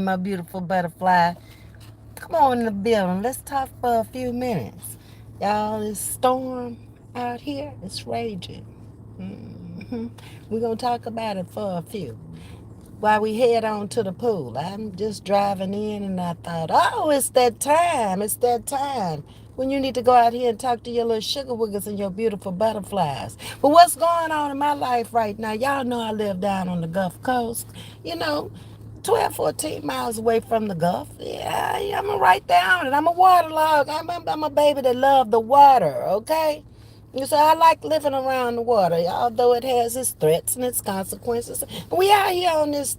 my beautiful butterfly. Come on in the building. Let's talk for a few minutes. Y'all, this storm out here is raging. hmm We're going to talk about it for a few while we head on to the pool. I'm just driving in and I thought, oh, it's that time. It's that time when you need to go out here and talk to your little sugar wiggers and your beautiful butterflies. But what's going on in my life right now? Y'all know I live down on the Gulf Coast. You know, 12, 14 miles away from the Gulf. Yeah, I'm right down and I'm a waterlog. I'm a baby that love the water, okay? So I like living around the water, although it has its threats and its consequences. We out here on this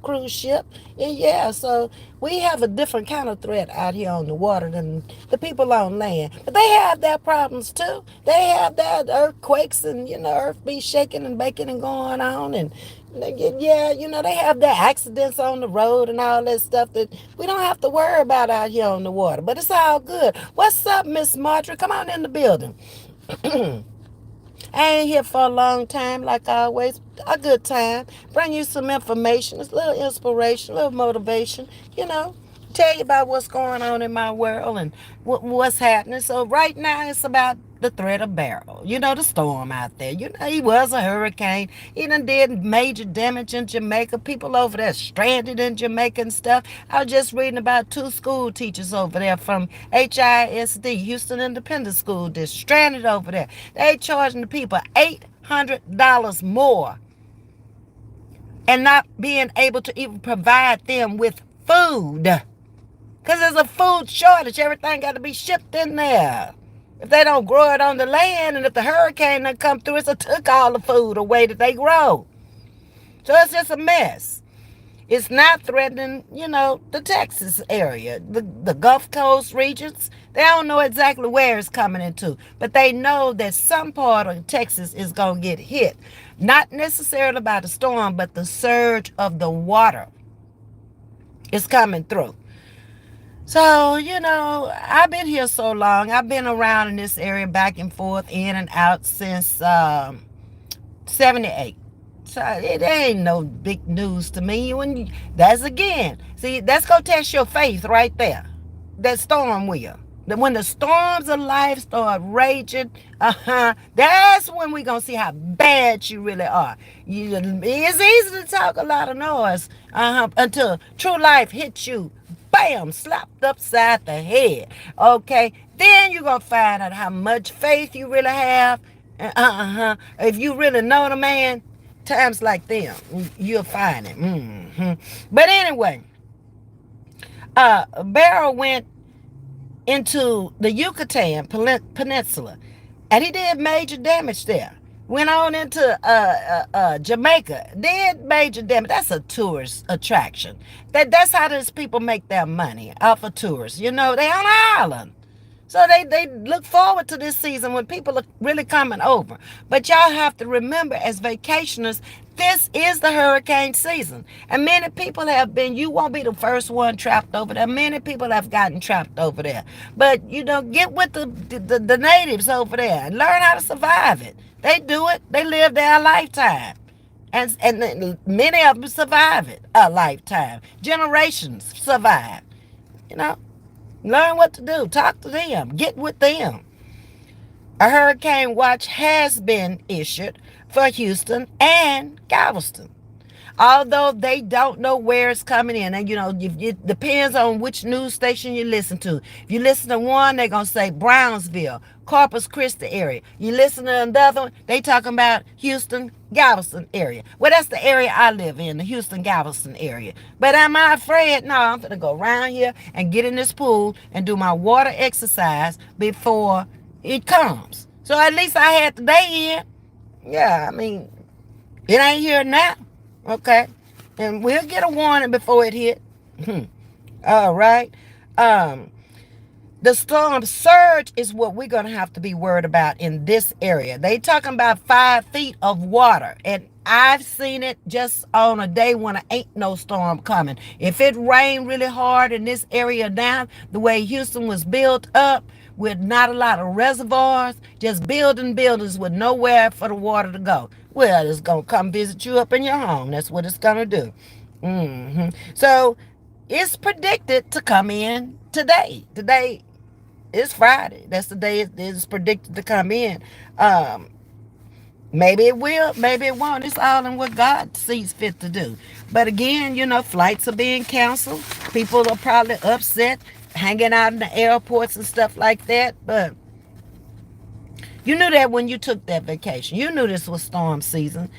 cruise ship, and yeah, so we have a different kind of threat out here on the water than the people on land. But they have their problems too. They have their earthquakes, and earth be shaking and baking and going on, and yeah, they have their accidents on the road and all that stuff that we don't have to worry about out here on the water. But it's all good. What's up, Miss Marjorie? Come on in the building. I ain't here for a long time, like always. A good time. Bring you some information, a little inspiration, a little motivation, you know. Tell you about what's going on in my world and what's happening. So right now it's about the threat of Beryl. The storm out there. He was a hurricane. He done did major damage in Jamaica. People over there stranded in Jamaica and stuff. I was just reading about 2 school teachers over there from HISD, Houston Independent School District, stranded over there. They charging the people $800 more and not being able to even provide them with food. Because there's a food shortage. Everything got to be shipped in there. If they don't grow it on the land, and if the hurricane done come through, it's took all the food away that they grow. So it's just a mess. It's not threatening, the Texas area, the Gulf Coast regions. They don't know exactly where it's coming into, but they know that some part of Texas is going to get hit. Not necessarily by the storm, but the surge of the water is coming through. So, I've been here so long. I've been around in this area back and forth, in and out since 78. So it ain't no big news to me. That's again, see, that's gonna test your faith right there. That storm will. When the storms of life start raging, that's when we gonna see how bad you really are. It's easy to talk a lot of noise, until true life hits you, bam, slapped upside the head. Okay, then you're gonna find out how much faith you really have. If you really know the man, times like them, you'll find it. But anyway, Barrow went into the Yucatan Peninsula, and he did major damage there. Went on into Jamaica, did major damage. That's a tourist attraction. That's how these people make their money, off of tourists. They on the island. So they look forward to this season when people are really coming over. But y'all have to remember, as vacationers, this is the hurricane season. And many people have been, you won't be the first one trapped over there. Many people have gotten trapped over there. But, get with the natives over there and learn how to survive it. They do it. They live their lifetime. And many of them survive it a lifetime. Generations survive. You know. Learn what to do. Talk to them. Get with them. A hurricane watch has been issued for Houston and Galveston. Although they don't know where it's coming in. And, it depends on which news station you listen to. If you listen to one, they're going to say Brownsville, Corpus Christi area. You listen to another one, they talking about Houston, Galveston area. Well, that's the area I live in, the Houston, Galveston area. But am I afraid? No, I'm going to go around here and get in this pool and do my water exercise before it comes. So at least I had the day in. Yeah, I mean, it ain't here now. Okay, and we'll get a warning before it hit. All right. The storm surge is what we're gonna have to be worried about in this area. They talking about 5 feet of water, and I've seen it just on a day when there ain't no storm coming. If it rained really hard in this area now, the way Houston was built up, with not a lot of reservoirs, just buildings with nowhere for the water to go. Well, it's going to come visit you up in your home. That's what it's going to do. So It's predicted to come in today. Today is Friday. That's the day it is predicted to come in. Um, Maybe it will, maybe it won't. It's all in what God sees fit to do. But again, flights are being canceled. People are probably upset, hanging out in the airports and stuff like that. But you knew that when you took that vacation. You knew this was storm season.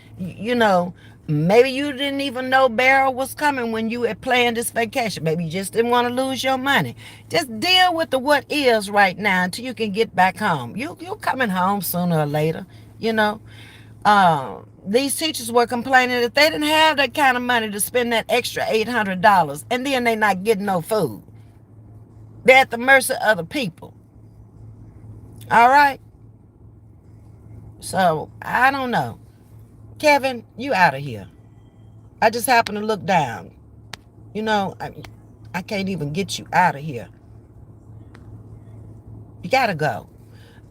Maybe you didn't even know Barrel was coming when you had planned this vacation. Maybe you just didn't want to lose your money. Just deal with the what is right now until you can get back home. You're coming home sooner or later, you know. These teachers were complaining that they didn't have that kind of money to spend that extra $800, and then they not getting no food. They're at the mercy of the people. All right. So I don't know, Kevin. You out of here. I just happened to look down. I can't even get you out of here. You gotta go.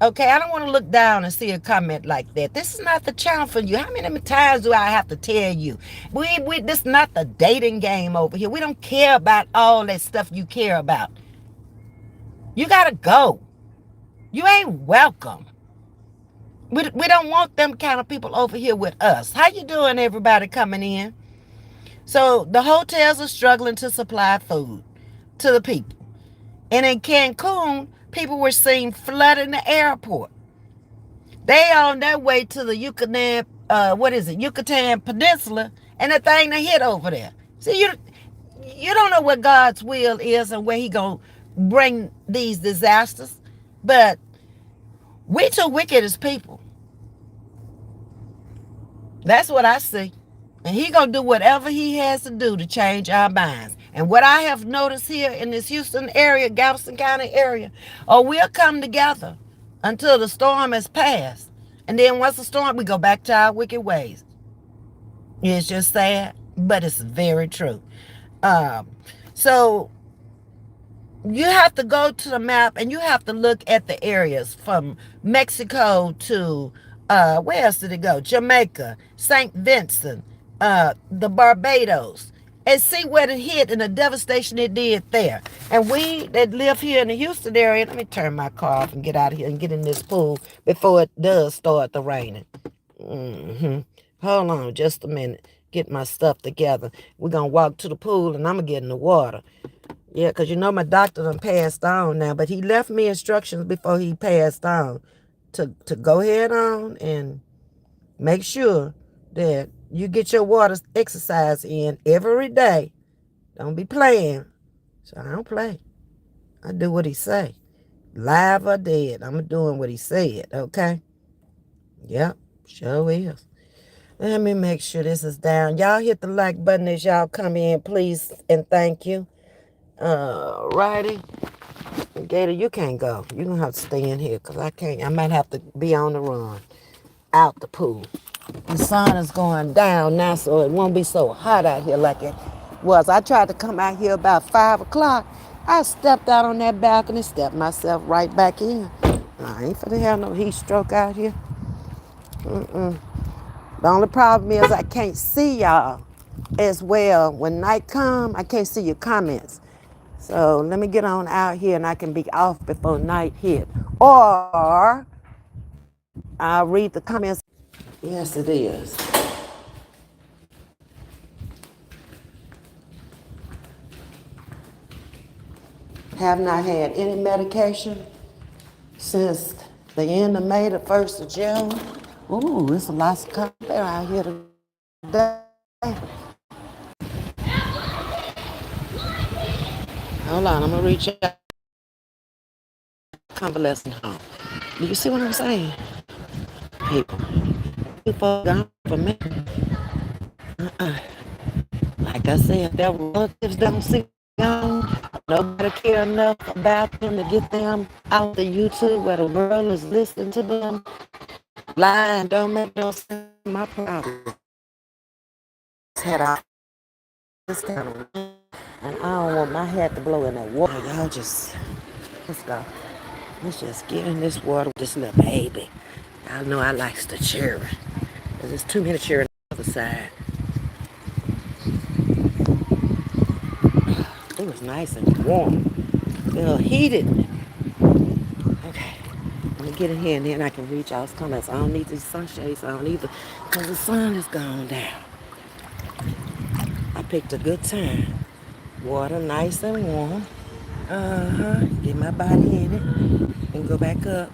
Okay, I don't want to look down and see a comment like that. This is not the channel for you. How many times do I have to tell you? This is not the dating game over here. We don't care about all that stuff you care about. You gotta go. You ain't welcome. We don't want them kind of people over here with us. How you doing, everybody coming in? So the hotels are struggling to supply food to the people. And in Cancun, people were seen flooding the airport. They on their way to the Yucatan Peninsula, and the thing they hit over there. See, you don't know what God's will is and where He gonna bring these disasters, but we too wicked as people. That's what I see. And He gonna do whatever He has to do to change our minds. And what I have noticed here in this Houston area, Galveston County area, we'll come together until the storm has passed. And then once the storm, we go back to our wicked ways. It's just sad, but it's very true. Um, so you have to go to the map and you have to look at the areas from Mexico to where else did it go? Jamaica, St. Vincent, the Barbados, and see what it hit and the devastation it did there. And we that live here in the Houston area, let me turn my car off and get out of here and get in this pool before it does start to raining. Hold on just a minute. Get my stuff together. We're going to walk to the pool and I'm going to get in the water. Yeah, because my doctor done passed on now, but he left me instructions before he passed on to go ahead on and make sure that you get your water exercise in every day. Don't be playing. So I don't play. I do what he say. Live or dead, I'm doing what he said, okay? Yep, sure is. Let me make sure this is down. Y'all hit the like button as y'all come in, please, and thank you. Righty. Gator, you can't go. You're going to have to stay in here because I can't. I might have to be on the run out the pool. The sun is going down now, so it won't be so hot out here like it was. I tried to come out here about 5 o'clock. I stepped out on that balcony, stepped myself right back in. I ain't finna have no heat stroke out here. The only problem is I can't see y'all as well. When night come, I can't see your comments. So let me get on out here and I can be off before night hit. Or I'll read the comments. Yes, it is. Have not had any medication since the end of May, the 1st of June. Ooh, it's a lot of color out here today. Hold on, I'm going to reach out. Convalescent home. Do you see what I'm saying? People gone for me. Like I said, their relatives don't see gone. Nobody care enough about them to get them out the YouTube where the world is listening to them. Lying don't make no sense. My problem head out this kind of, and I don't want my head to blow in that water. Y'all let's go. Let's just get in this water with this little baby. I know I likes the cheering. There's too many cheering on the other side. It was nice and warm. A little heated. Okay. Let me get in here and then I can reach y'all's comments. I don't need these sunshades on either because the sun is gone down. I picked a good time. Water nice and warm. Get my body in it and go back up.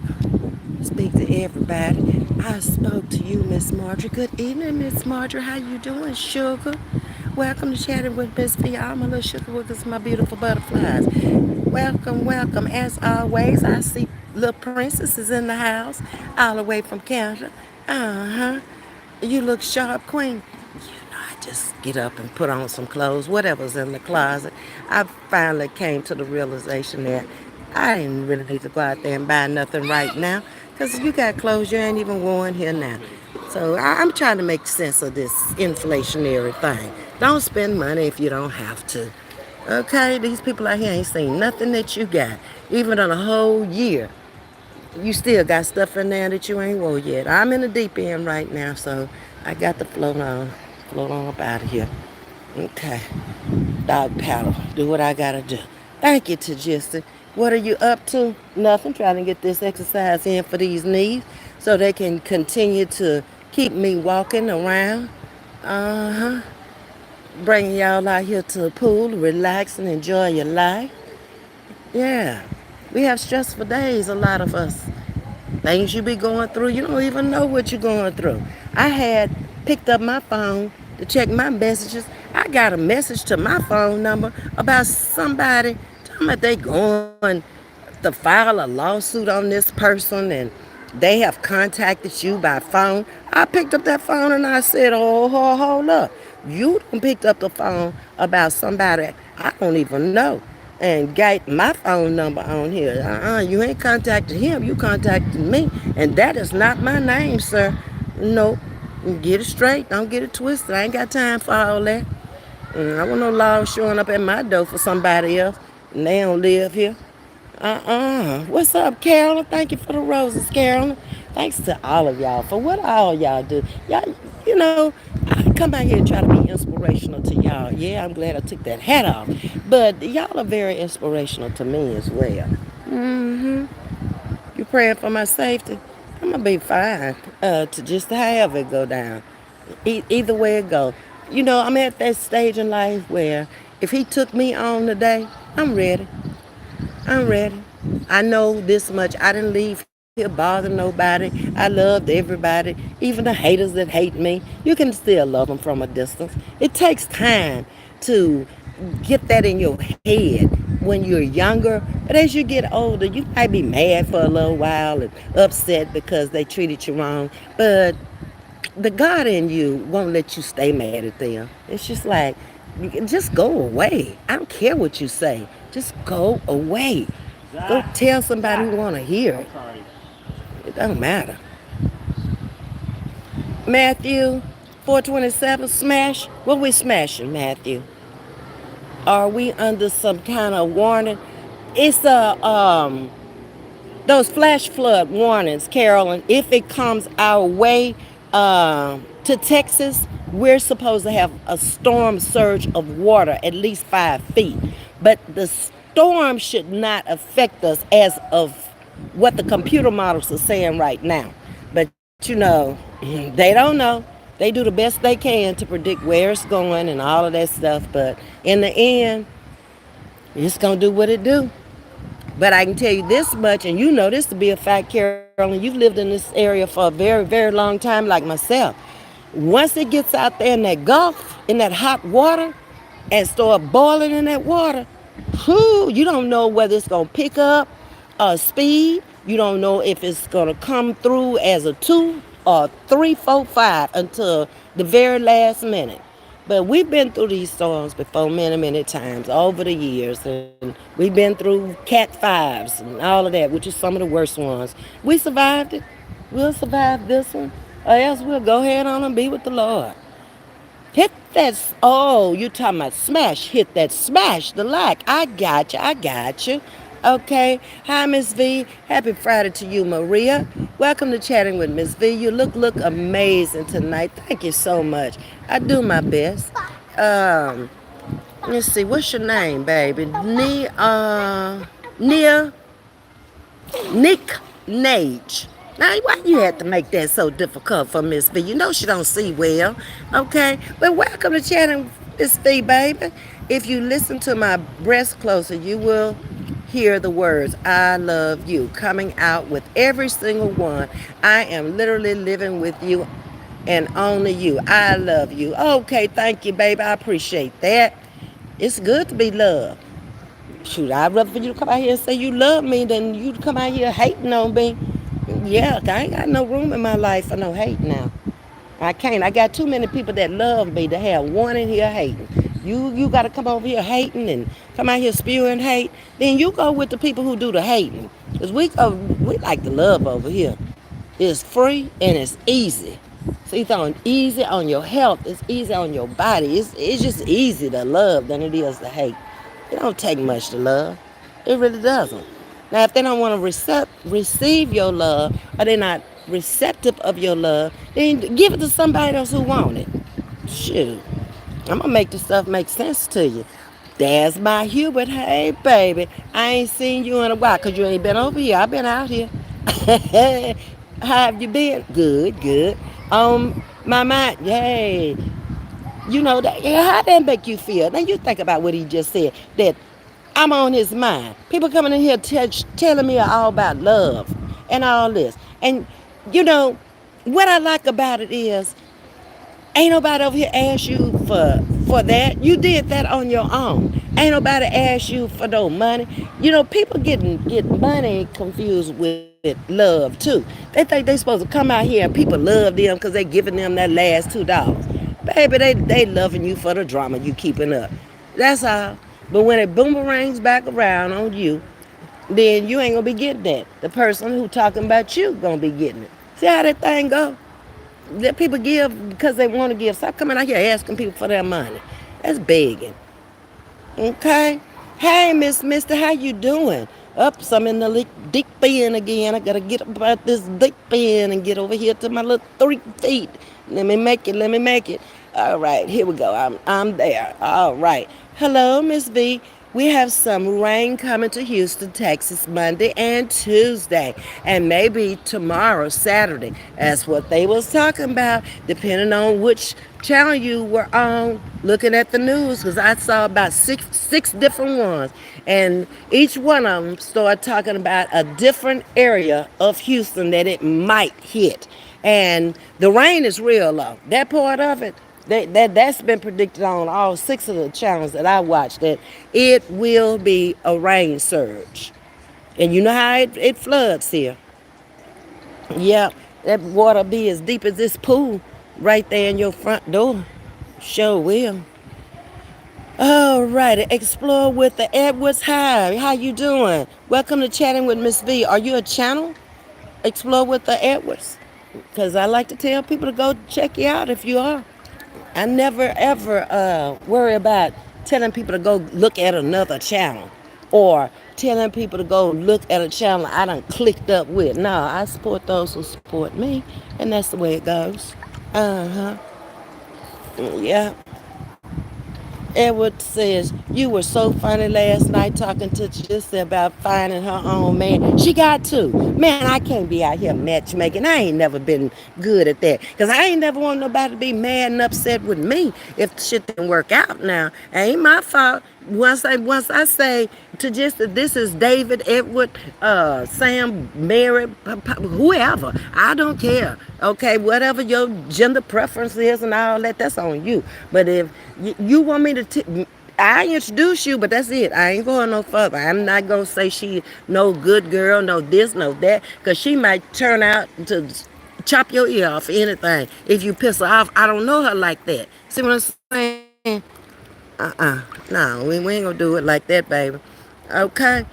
Speak to everybody. I spoke to you, Miss Marjorie. Good evening, Miss Marjorie. How you doing, sugar? Welcome to Chatting with Ms.V. All my little sugar workers, my beautiful butterflies. Welcome, welcome. As always, I see little princess is in the house, all the way from Canada. Uh-huh. You look sharp, queen. I just get up and put on some clothes, whatever's in the closet. I finally came to the realization that I didn't really need to go out there and buy nothing right now because you got clothes you ain't even worn here now. So I'm trying to make sense of this inflationary thing. Don't spend money if you don't have to. Okay, these people out here ain't seen nothing that you got, even on a whole year. You still got stuff in there that you ain't wore yet. I'm in the deep end right now, so I got to float on up out of here. Okay, dog paddle, do what I gotta do. Thank you, Tajista. What are you up to? Nothing. Trying to get this exercise in for these knees so they can continue to keep me walking around. Uh huh. Bringing y'all out here to the pool, relax and enjoy your life. Yeah. We have stressful days, a lot of us. Things you be going through, you don't even know what you're going through. I had picked up my phone to check my messages. I got a message to my phone number about somebody telling me they going to file a lawsuit on this person and they have contacted you by phone. I picked up that phone and I said, oh, hold up. You done picked up the phone about somebody I don't even know and got my phone number on here. You ain't contacted him, you contacted me. And that is not my name, sir. Nope. Get it straight. Don't get it twisted. I ain't got time for all that. I want no law showing up at my door for somebody else and they don't live here. What's up, Carolyn? Thank you for the roses, Carolyn. Thanks to all of y'all for what all y'all do. Y'all, you know, I come out here and try to be inspirational to y'all. Yeah, I'm glad I took that hat off. But y'all are very inspirational to me as well. Mm-hmm. You praying for my safety? I'm gonna be fine. To just however it go down. Either way it go. You know, I'm at that stage in life where if he took me on today, I'm ready. I'm ready. I know this much. I didn't leave here bother nobody. I loved everybody, even the haters that hate me. You can still love them from a distance. It takes time to get that in your head when you're younger. But as you get older, you might be mad for a little while and upset because they treated you wrong. But the God in you won't let you stay mad at them. It's just like, just go away. I don't care what you say. Just go away. Go tell somebody who want to hear it. It don't matter. Matthew 4:27, smash. What we smashing, Matthew? Are we under some kind of warning? It's those flash flood warnings, Carolyn, if it comes our way to Texas, we're supposed to have a storm surge of water at least 5 feet. But the storm should not affect us as of what the computer models are saying right now. But you know, they don't know. They do the best they can to predict where it's going and all of that stuff. But in the end, it's going to do what it do. But I can tell you this much, and you know this to be a fact, Carolyn. You've lived in this area for a very, very long time, like myself. Once it gets out there in that Gulf, in that hot water, and start boiling in that water, whoo, you don't know whether it's going to pick up speed. You don't know if it's going to come through as a 2 or 3, 4, 5 until the very last minute. But we've been through these storms before many, many times over the years. And we've been through Cat 5s and all of that, which is some of the worst ones. We survived it. We'll survive this one. Or else we'll go ahead on and be with the Lord. Hit that. Oh, you talking about smash. Hit that smash the like. I got you. I got you. Okay. Hi, Miss V. Happy Friday to you, Maria. Welcome to Chatting with Miss V. You look amazing tonight. Thank you so much. I do my best. Um, Let's see, what's your name, baby? Nia Nick Nage. Now, why you had to make that so difficult for Miss V? You know she don't see well, okay? But welcome to chatting Miss V, baby. If you listen to my breast closer, you will hear the words "I love you" coming out with every single one. I am literally living with you and only you. I love you. Okay, thank you, baby. I appreciate that. It's good to be loved. Shoot, I'd rather for you to come out here and say you love me than you to come out here hating on me. Yeah, I ain't got no room in my life for no hate now. I can't. I got too many people that love me to have one in here hating. You got to come over here hating and come out here spewing hate. Then you go with the people who do the hating. Because we like to love over here. It's free and it's easy. So it's on easy on your health. It's easy on your body. It's just easy to love than it is to hate. It don't take much to love. It really doesn't. Now, if they don't want to receive your love, or they're not receptive of your love, then give it to somebody else who want it. Shoot, I'm gonna make the stuff make sense to you. There's my Hubert. Hey, baby, I ain't seen you in a while because you ain't been over here. I've been out here. How have you been? Good, good. My mind, yay. You know that, yeah, how that make you feel? Now you think about what he just said. That I'm on his mind. People coming in here telling me all about love and all this. And you know what I like about it is ain't nobody over here ask you for that. You did that on your own. Ain't nobody ask you for no money. You know, people get money confused with love too. They think they supposed to come out here and people love them because they giving them that last $2. Baby, they loving you for the drama you keeping up. That's all. But when it boomerangs back around on you, then you ain't gonna be getting that. The person who talking about you gonna be getting it. See how that thing go? Let people give because they want to give. Stop coming out here asking people for their money. That's begging. Okay. Hey, Mister, how you doing? Up, some in the deep end again. I gotta get up out this deep end and get over here to my little 3 feet. Let me make it. Let me make it. All right, here we go. I'm there. All right. Hello, Miss V. We have some rain coming to Houston, Texas, Monday and Tuesday, and maybe tomorrow, Saturday. That's what they was talking about, depending on which channel you were on looking at the news, because I saw about six different ones, and each one of them started talking about a different area of Houston that it might hit. And the rain is real low. That part of it, that's been predicted on all 6 of the channels that I watched, that it will be a rain surge. And you know how it floods here. Yeah, that water be as deep as this pool right there in your front door. Sure will. All right, explore with the Edwards. Hi, how you doing? Welcome to Chatting with Miss V. Are you a channel? Explore with the Edwards. Because I like to tell people to go check you out if you are. I never ever worry about telling people to go look at another channel or telling people to go look at a channel I done clicked up with. No, I support those who support me, and that's the way it goes. Uh huh. Yeah. Edward says, you were so funny last night talking to Jalissa about finding her own man. She got to. Man, I can't be out here matchmaking. I ain't never been good at that. Because I ain't never want nobody to be mad and upset with me if shit didn't work out now. It ain't my fault. Once I say to just this is David, Edward, Sam, Mary, whoever. I don't care. Okay, whatever your gender preference is and all that, that's on you. But if you want me to, I introduce you, but that's it. I ain't going no further. I'm not gonna say she no good girl, no this, no that, because she might turn out to chop your ear off or anything if you piss her off. I don't know her like that. See what I'm saying? No, we ain't gonna do it like that, baby. Okay?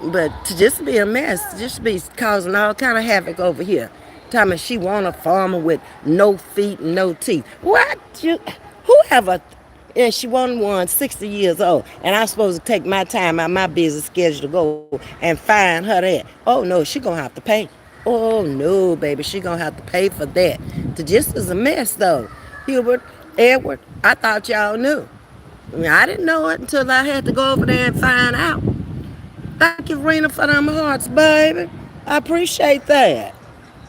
But to just be a mess, just be causing all kind of havoc over here. Telling me she want a farmer with no feet and no teeth. What? Whoever? And she wanted one 60 years old. And I'm supposed to take my time out my busy schedule to go and find her that. Oh no, she gonna have to pay. Oh no, baby, she gonna have to pay for that. The just is a mess though. Hubert, Edward, I thought y'all knew. I mean, I didn't know it until I had to go over there and find out. Thank you, Rena, for them hearts, baby. I appreciate that.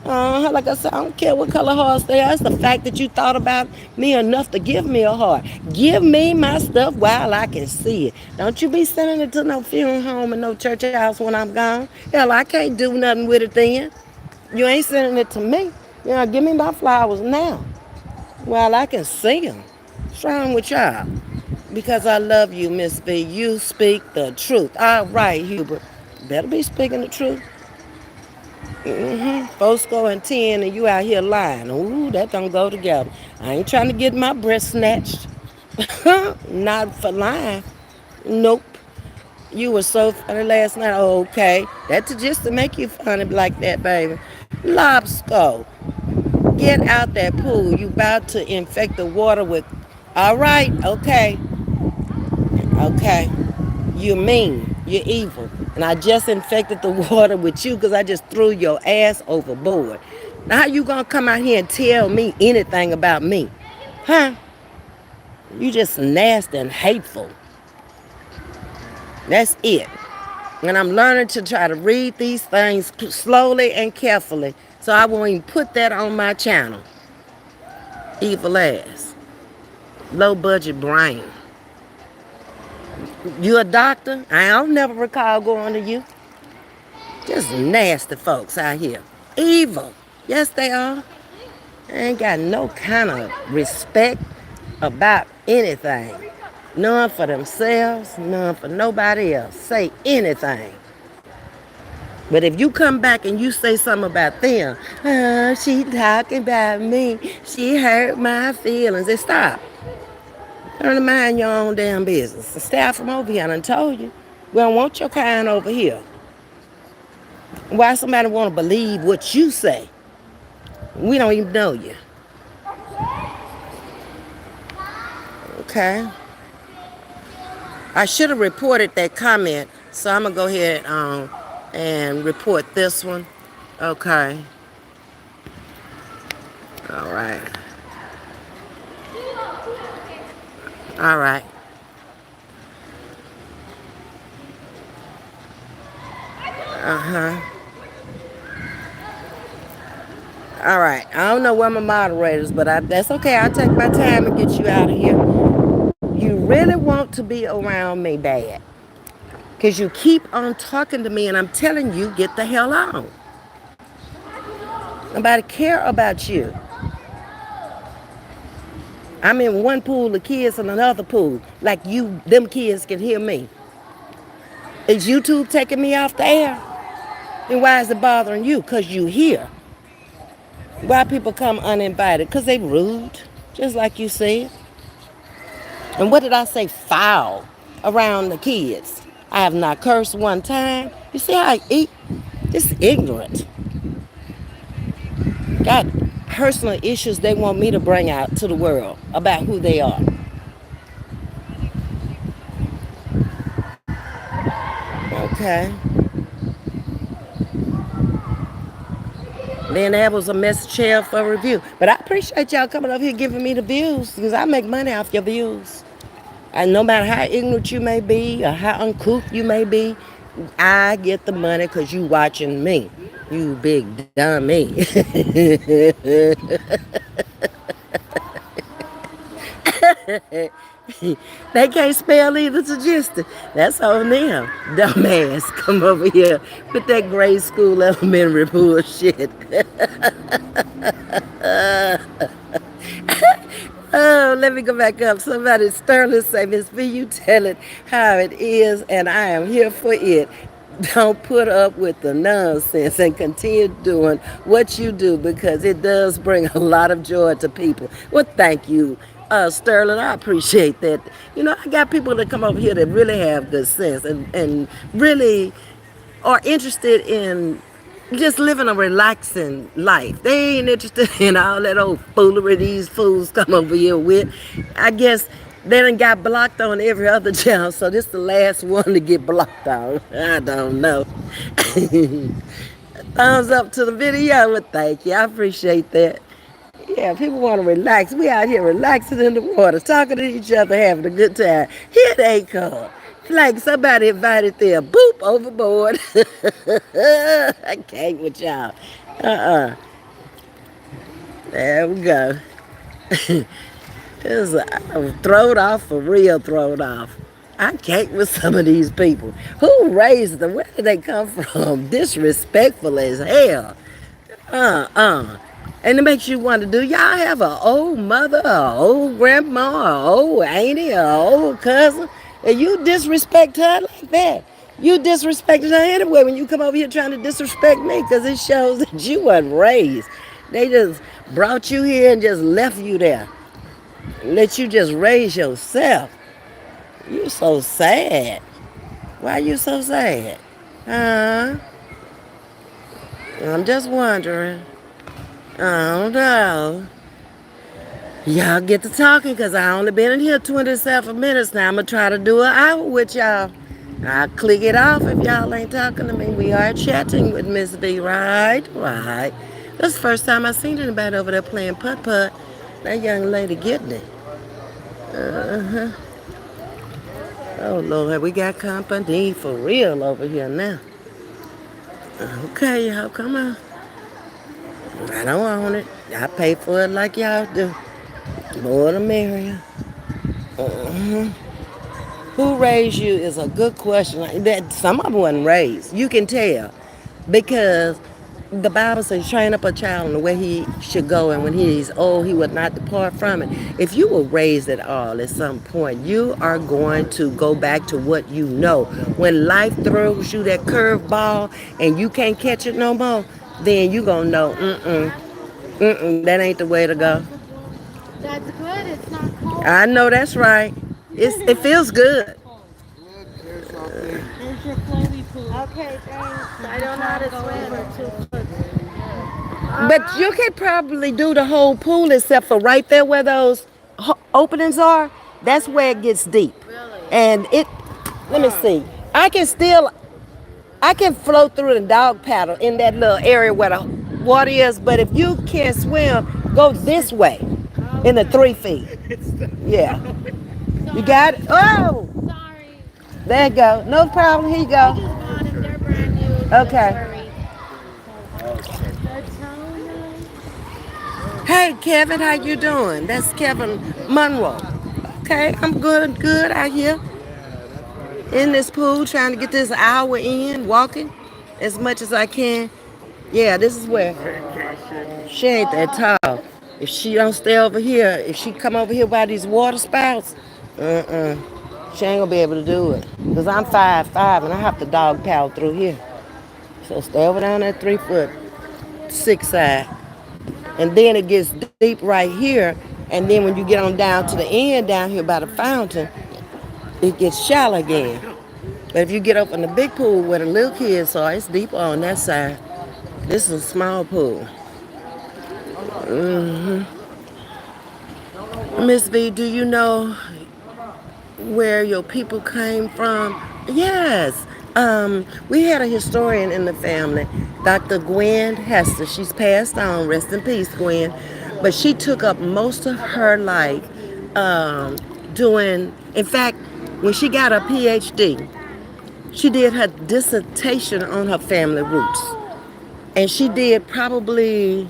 Like I said, I don't care what color hearts they are. It's the fact that you thought about me enough to give me a heart. Give me my stuff while I can see it. Don't you be sending it to no funeral home and no church house when I'm gone. Hell, I can't do nothing with it then. You ain't sending it to me. Give me my flowers now while I can see them. What's wrong with y'all? Because I love you, Ms.V. You speak the truth. All right, Hubert. Better be speaking the truth. Folks going 10 and you out here lying. Ooh, that don't go together. I ain't trying to get my breast snatched. Not for lying. Nope. You were so funny last night. Oh, okay. That's just to make you funny like that, baby. Lobsco. Get out that pool. You about to infect the water with. All right. Okay. Okay. You're mean. You're evil. And I just infected the water with you because I just threw your ass overboard. Now, how you going to come out here and tell me anything about me? Huh? You just nasty and hateful. That's it. And I'm learning to try to read these things slowly and carefully. So I won't even put that on my channel. Evil ass. Low budget brain. You a doctor? I don't never recall going to you. Just nasty folks out here. Evil. Yes, they are. They ain't got no kind of respect about anything. None for themselves, none for nobody else. Say anything. But if you come back and you say something about them, oh, she talking about me. She hurt my feelings. They stop. Learn to mind your own damn business. And stay out from over here. I done told you. We don't want your kind over here. Why somebody want to believe what you say? We don't even know you. Okay? I should have reported that comment, so I'm going to go ahead and report this one. Okay. All right. All right. Uh-huh. All right. I don't know where my moderators, but that's okay. I'll take my time and get you out of here. You really want to be around me bad. Because you keep on talking to me and I'm telling you, get the hell on. Nobody care about you. I'm in one pool of kids and another pool. Like them kids can hear me. Is YouTube taking me off the air? Then why is it bothering you? Because you here. Why people come uninvited? Because they rude, just like you said. And what did I say? Foul around the kids. I have not cursed one time. You see how I eat? It's ignorant. Got personal issues they want me to bring out to the world about who they are. Okay. Then that was a message here for review. But I appreciate y'all coming up here giving me the views because I make money off your views. And no matter how ignorant you may be or how uncouth you may be, I get the money because you watching me. You big dummy. They can't spell either, suggested. That's on them. Dumbass, come over here with that grade school elementary bullshit. Oh, let me go back up. Somebody Sterling say, Ms.V, you tell it how it is, and I am here for it. Don't put up with the nonsense and continue doing what you do because it does bring a lot of joy to people. Well, thank you, Sterling. I appreciate that. I got people that come over here that really have good sense and really are interested in just living a relaxing life. They ain't interested in all that old foolery these fools come over here with. I guess they done got blocked on every other channel, so this is the last one to get blocked on. I don't know. Thumbs up to the video, but thank you. I appreciate that. Yeah. Yeah, people want to relax. We out here relaxing in the water, talking to each other, having a good time. Here they come. Like somebody invited them. Boop, overboard. I can't with y'all. Uh-uh. There we go. I'm thrown off, for real thrown off. I can't with some of these people. Who raised them? Where did they come from? Disrespectful as hell. Uh-uh. And it makes you wonder, do y'all have an old mother, an old grandma, an old auntie, an old cousin? And you disrespect her like that. You disrespected her anyway when you come over here trying to disrespect me because it shows that you wasn't raised. They just brought you here and just left you there. Let you just raise yourself. You so sad. Why you so sad? Huh? I'm just wondering. I don't know. Y'all get to talking because I only been in here 27 minutes now. I'm going to try to do an hour with y'all. I'll click it off if y'all ain't talking to me. We are chatting with Ms.V, right? Right. That's the first time I seen anybody over there playing putt-putt. That young lady getting it. Uh-huh. Oh, Lord, we got company for real over here now. Okay, y'all, come on. I don't own it. I pay for it like y'all do. More the merrier. Uh-huh. Who raised you is a good question. That some of them wasn't raised. You can tell because the Bible says, "Train up a child in the way he should go, and when he is old, he would not depart from it." If you were raised at all at some point, you are going to go back to what you know. When life throws you that curveball and you can't catch it no more, then you gonna know, that ain't the way to go. That's good. It's not cold. I know that's right. It feels good. There's your floaty pool. Okay, thanks. I don't know how to swim. For 2 foot. But you can probably do the whole pool except for right there where those openings are. That's where it gets deep. And let me see. I can still, I can float through the dog paddle in that little area where the water is. But if you can't swim, go this way in the 3 feet. Yeah. You got it? Oh! Sorry. There you go. No problem. Here you I go. just bought them. They're brand new. Don't Okay. worry. That's so nice. Hey, Kevin, how you doing? That's Kevin Monroe. Okay, I'm good out here in this pool trying to get this hour in, walking as much as I can. Yeah, this is where she ain't that tall. If she don't stay over here, if she come over here by these water spouts, uh-uh, she ain't gonna be able to do it. Because I'm 5'5" and I have to dog paddle through here. So stay over down that 3'6" side. And then it gets deep right here. And then when you get on down to the end down here by the fountain, it gets shallow again. But if you get up in the big pool where the little kids are, it's deeper on that side. This is a small pool. Miss V, do you know where your people came from? Yes. We had a historian in the family, Dr. Gwen Hester. She's passed on, rest in peace, Gwen. But she took up most of her life doing, in fact, when she got her PhD, she did her dissertation on her family roots. And she did probably,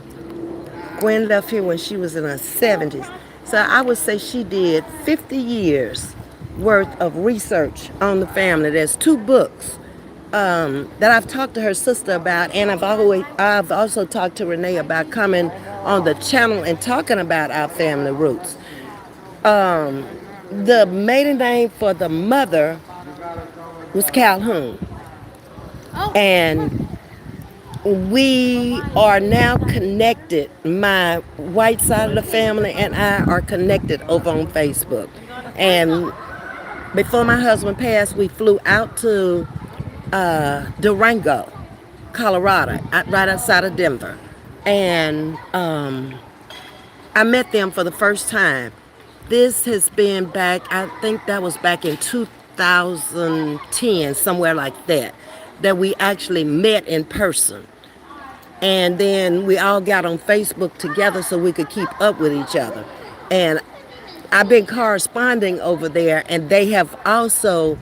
Gwen left here when she was in her 70s. So I would say she did 50 years worth of research on the family. There's 2 books that I've talked to her sister about, and I've also talked to Renee about coming on the channel and talking about our family roots. The maiden name for the mother was Calhoun, Oh, and we are now connected. My white side of the family and I are connected over on Facebook. And before my husband passed, we flew out to Durango, Colorado, right outside of Denver. And I met them for the first time. This has been back, I think that was back in 2010, somewhere like that we actually met in person. And then we all got on Facebook together so we could keep up with each other. And I've been corresponding over there, and they have also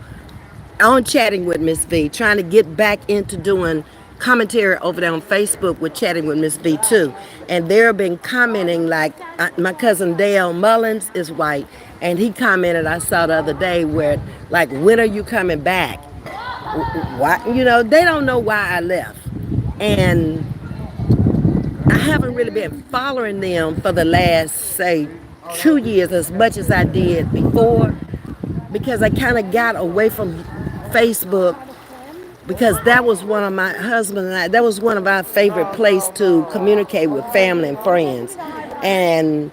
on chatting with Miss V, trying to get back into doing commentary over there on Facebook with chatting with Miss V too. And they've been commenting like my cousin Dale Mullins is white, and he commented I saw the other day where like when are you coming back? Why they don't know why I left, and I haven't really been following them for the last say 2 years as much as I did before because I kind of got away from Facebook because that was one of my husband and I, that was one of our favorite places to communicate with family and friends. And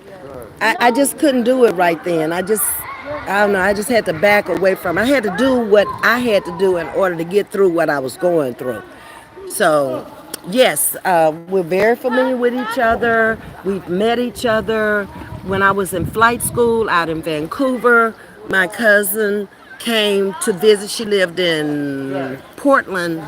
I just couldn't do it right then. I don't know, I just had to back away from it. I had to do what I had to do in order to get through what I was going through. So, yes, we're very familiar with each other. We've met each other when I was in flight school out in Vancouver. My cousin came to visit. She lived in Portland,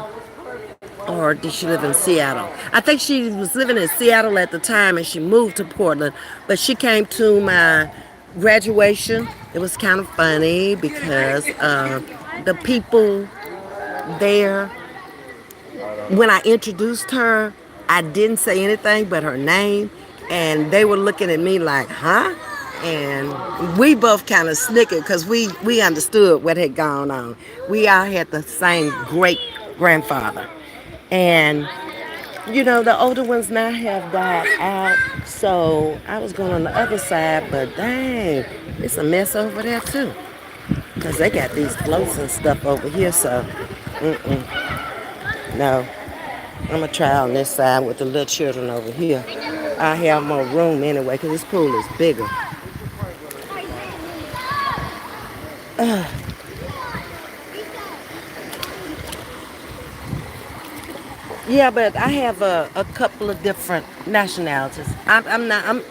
or did she live in Seattle? I think she was living in Seattle at the time and she moved to Portland. But she came to my graduation. It was kind of funny because the people there, when I introduced her, I didn't say anything but her name, and they were looking at me like, huh? And we both kind of snickered because we understood what had gone on. We all had the same great grandfather. And, the older ones now have died out, so I was going on the other side, but dang, it's a mess over there too. Because they got these floats and stuff over here, so, no. I'm gonna try on this side with the little children over here. I have more room anyway because this pool is bigger. Yeah, but I have a couple of different nationalities. I'm not.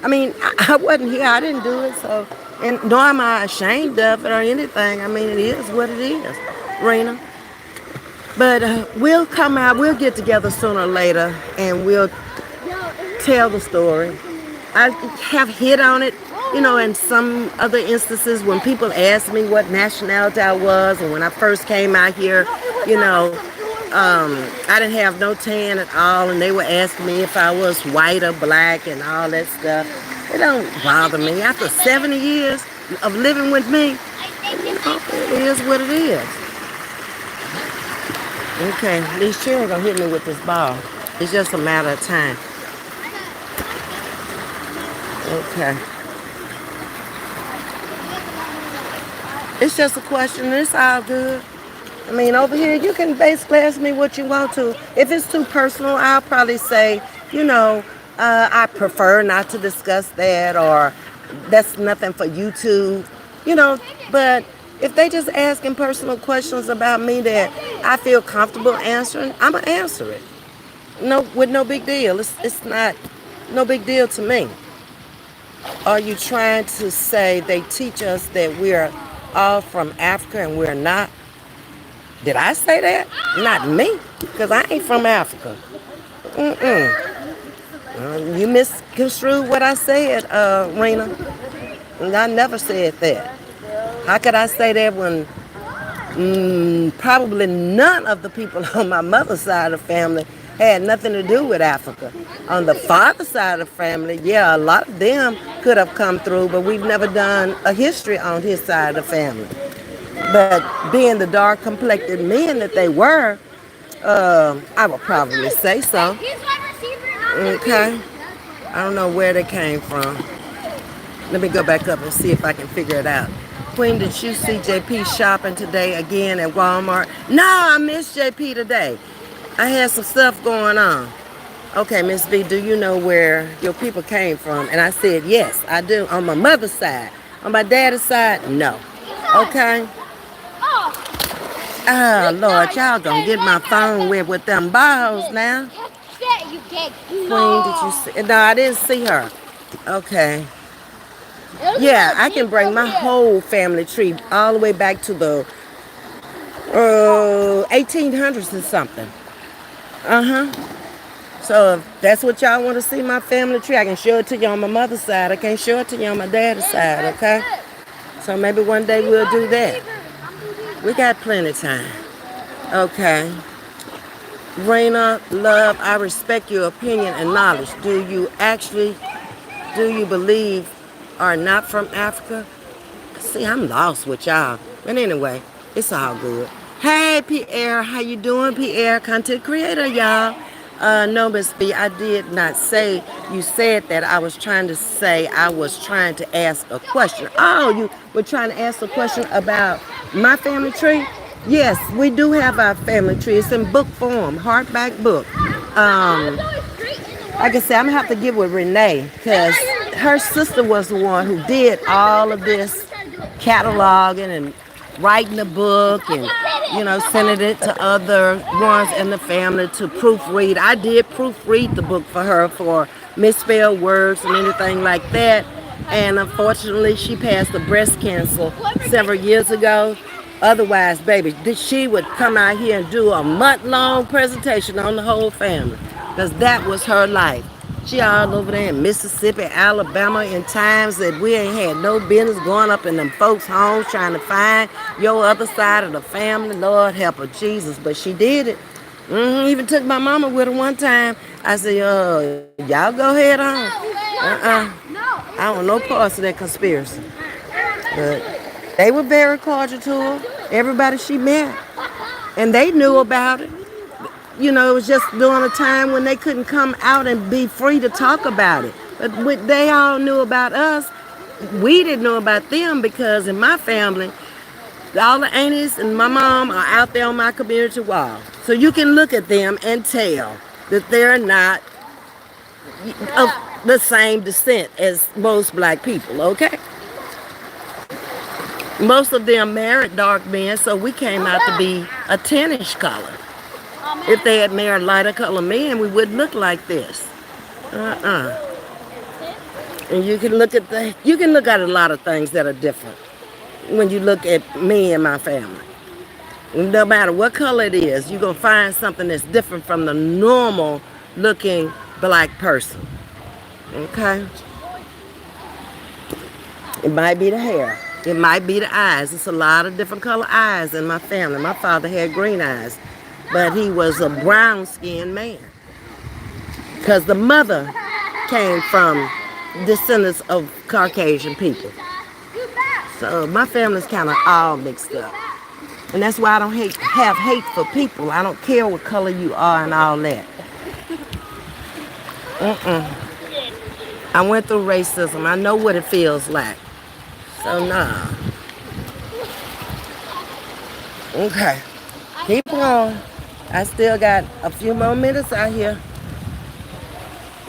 I mean, I wasn't here. I didn't do it. So, and nor am I ashamed of it or anything. I mean, it is what it is, Rena. But we'll come out. We'll get together sooner or later, and we'll tell the story. I have hit on it, in some other instances when people ask me what nationality I was, and when I first came out here, I didn't have no tan at all, and they were asking me if I was white or black and all that stuff. It don't bother me. After 70 years of living with me, it is what it is. Okay, these children gonna hit me with this ball. It's just a matter of time. Okay. It's just a question. It's all good. I mean, over here, you can basically ask me what you want to. If it's too personal, I'll probably say, I prefer not to discuss that, or that's nothing for you to, But if they just asking personal questions about me that I feel comfortable answering, I'm going to answer it. No, with no big deal. It's not no big deal to me. Are you trying to say they teach us that we're all from Africa and we're not? Did I say that? Not me, because I ain't from Africa. You misconstrued what I said, Rena. I never said that. How could I say that when probably none of the people on my mother's side of the family had nothing to do with Africa? On the father's side of the family, yeah, a lot of them could have come through, but we've never done a history on his side of the family. But being the dark complected men that they were, I would probably say so. Okay. I don't know where they came from. Let me go back up and see if I can figure it out. Queen, did you see JP shopping today again at Walmart? No, I missed JP today. I had some stuff going on. Okay, Ms.V, do you know where your people came from? And I said, yes, I do. On my mother's side. On my daddy's side, no. Okay? Oh, Lord, y'all gonna get my phone with them balls now. Queen, did you see? No, I didn't see her. Okay. Yeah, I can bring my whole family tree all the way back to the 1800s and something. Uh-huh. So if that's what y'all want to see my family tree, I can show it to you on my mother's side. I can't show it to you on my daddy's side, okay? So maybe one day we'll do that. We got plenty of time. Okay. Raina, love, I respect your opinion and knowledge. Do you believe are not from Africa? See, I'm lost with y'all. But anyway, it's all good. Hey, Pierre, how you doing, Pierre? Content creator, y'all. No, Ms.V, I did not say, you said that I was trying to say I was trying to ask a question. Oh, you were trying to ask a question about my family tree? Yes, we do have our family tree. It's in book form, hardback book. Like I said, I'm gonna have to get with Renee because her sister was the one who did all of this cataloging and writing the book and sending it to other ones in the family to proofread. I did proofread the book for her for misspelled words and anything like that. And unfortunately, she passed of breast cancer several years ago. Otherwise, baby, she would come out here and do a month-long presentation on the whole family because that was her life. She all over there in Mississippi, Alabama, in times that we ain't had no business going up in them folks' homes trying to find your other side of the family. Lord help her, Jesus. But she did it. Even took my mama with her one time. I said, y'all go ahead on. I don't know parts of that conspiracy. But they were very cordial to her. Everybody she met. And they knew about it. It was just during a time when they couldn't come out and be free to talk about it. But what they all knew about us, we didn't know about them because in my family, all the aunties and my mom are out there on my community wall. So you can look at them and tell that they're not of the same descent as most black people, okay? Most of them married dark men, so we came out to be a tannish color. If they had married lighter color men, we wouldn't look like this. And you can look at a lot of things that are different when you look at me and my family. No matter what color it is, you're gonna find something that's different from the normal looking black person. Okay? It might be the hair. It might be the eyes. It's a lot of different color eyes in my family. My father had green eyes, but he was a brown skinned man. Because the mother came from descendants of Caucasian people. So my family's kind of all mixed up. And that's why I don't have hate for people. I don't care what color you are and all that. I went through racism. I know what it feels like. So nah. Okay. Keep going. I still got a few more minutes out here.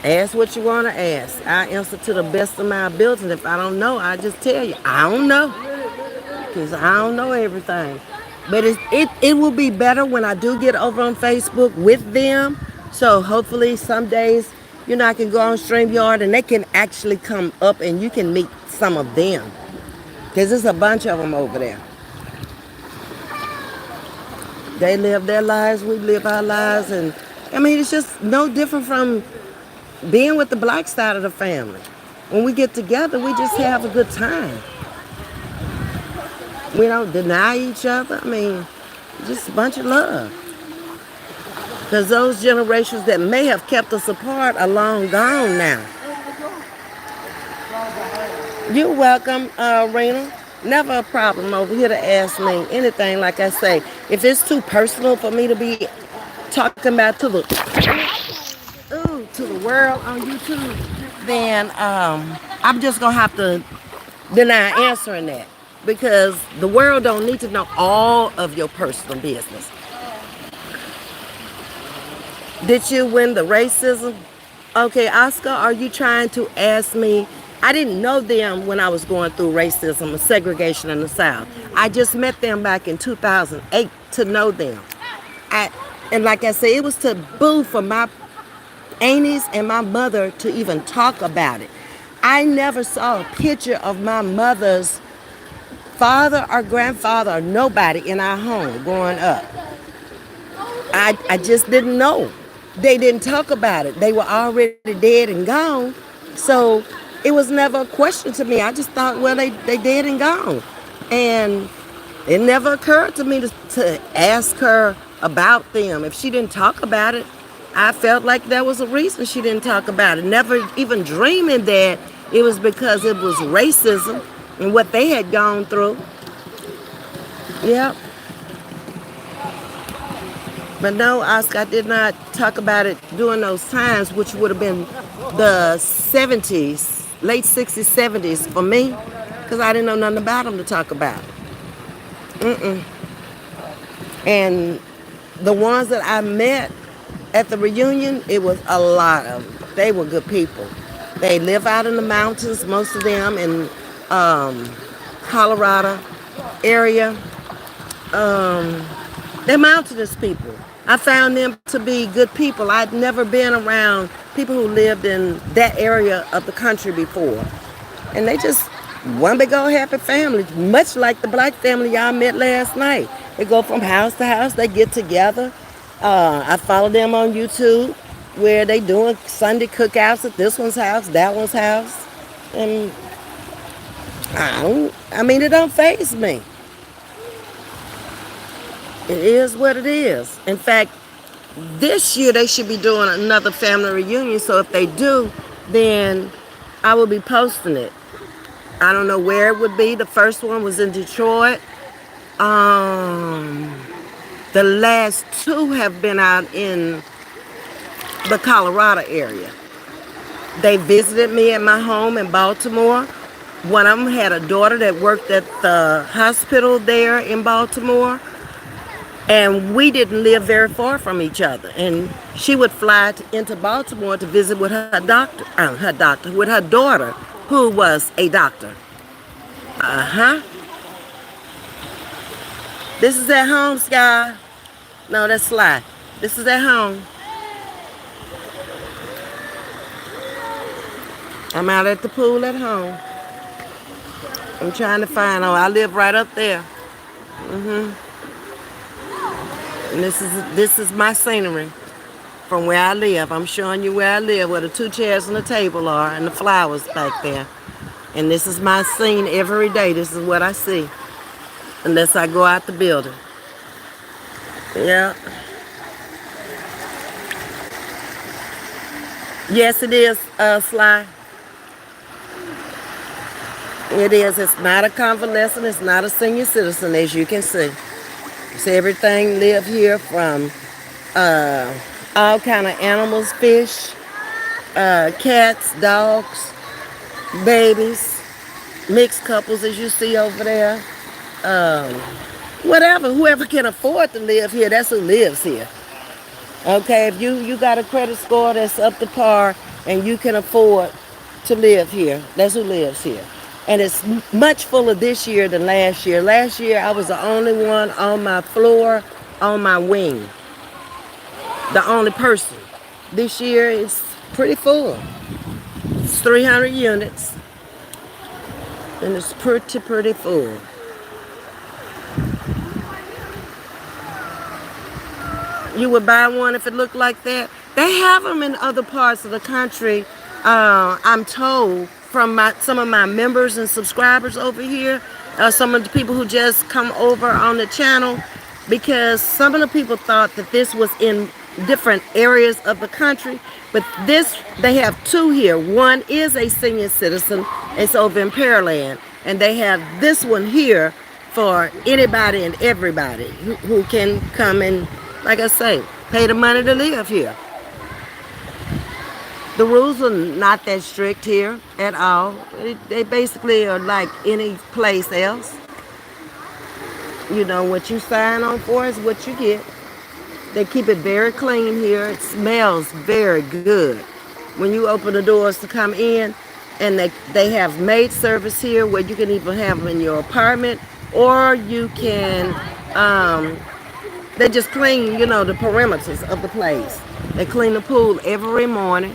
Ask what you want to ask. I answer to the best of my ability. If I don't know, I just tell you. I don't know. Because I don't know everything. But it will be better when I do get over on Facebook with them. So hopefully some days, I can go on StreamYard and they can actually come up and you can meet some of them. Because there's a bunch of them over there. They live their lives, we live our lives. And I mean, it's just no different from being with the black side of the family. When we get together, we just have a good time. We don't deny each other. I mean, just a bunch of love. Because those generations that may have kept us apart are long gone now. You're welcome, Rena. Never a problem over here to ask me anything. Like I say, if it's too personal for me to be talking about to the world on YouTube, then I'm just gonna have to deny answering that because the world don't need to know all of your personal business. Did you win the racism? Okay, Oscar, are you trying to ask me? I didn't know them when I was going through racism and segregation in the South. I just met them back in 2008 to know them. And like I said, it was taboo for my aunties and my mother to even talk about it. I never saw a picture of my mother's father or grandfather or nobody in our home growing up. I just didn't know. they didn't talk about it. They were already dead and gone. So it was never a question to me. I just thought, well, they dead and gone. And it never occurred to me to ask her about them. If she didn't talk about it, I felt like there was a reason she didn't talk about it. Never even dreaming that it was because it was racism and what they had gone through. Yep. But no, Oscar, I did not talk about it during those times, which would have been the 70s, late 60s, 70s for me, because I didn't know nothing about them to talk about. And the ones that I met at the reunion, it was a lot of them. They were good people. They live out in the mountains, most of them in Colorado area. They're mountainous people. I found them to be good people. I'd never been around people who lived in that area of the country before. And they just one big old happy family, much like the black family y'all met last night. They go from house to house, they get together. I follow them on YouTube where they doing Sunday cookouts at this one's house, that one's house. And I mean, it don't faze me. It is what it is. In fact, this year they should be doing another family reunion. So if they do, then I will be posting it. I don't know where it would be. The first one was in Detroit. Um, the last two have been out in the Colorado area. They visited me at my home in Baltimore. One of them had a daughter that worked at the hospital there in Baltimore. And we didn't live very far from each other. And she would fly into Baltimore to visit with with her daughter, who was a doctor. Uh-huh. This is at home, Sky. No, that's Sly. This is at home. I'm out at the pool at home. I'm trying to find, I live right up there. And this is my scenery from where I live. I'm showing you where I live, where the two chairs and the table are, and the flowers back there. And this is my scene every day. This is what I see, unless I go out the building. Yeah. Yes, it is, Sly. It is. It's not a convalescent. It's not a senior citizen, as you can see. So everything live here from all kind of animals, fish, cats, dogs, babies, mixed couples, as you see over there. Um, Whatever, whoever can afford to live here, that's who lives here. Okay, if you got a credit score that's up to par and you can afford to live here, that's who lives here. And it's much fuller this year than last year. Last year I was the only one on my floor, on my wing, the only person. This year it's pretty full. It's 300 units, and it's pretty full. You would buy one if it looked like that. They have them in other parts of the country. I'm told from some of my members and subscribers over here, some of the people who just come over on the channel, because some of the people thought that this was in different areas of the country, but this, they have two here. One is a senior citizen. It's over in Pearland, and they have this one here for anybody and everybody who can come and, like I say, pay the money to live here. The rules are not that strict here at all. They basically are like any place else. You know, what you sign on for is what you get. They keep it very clean here. It smells very good. When you open the doors to come in, and they have maid service here where you can even have them in your apartment, or you can, they just clean, the perimeters of the place. They clean the pool every morning.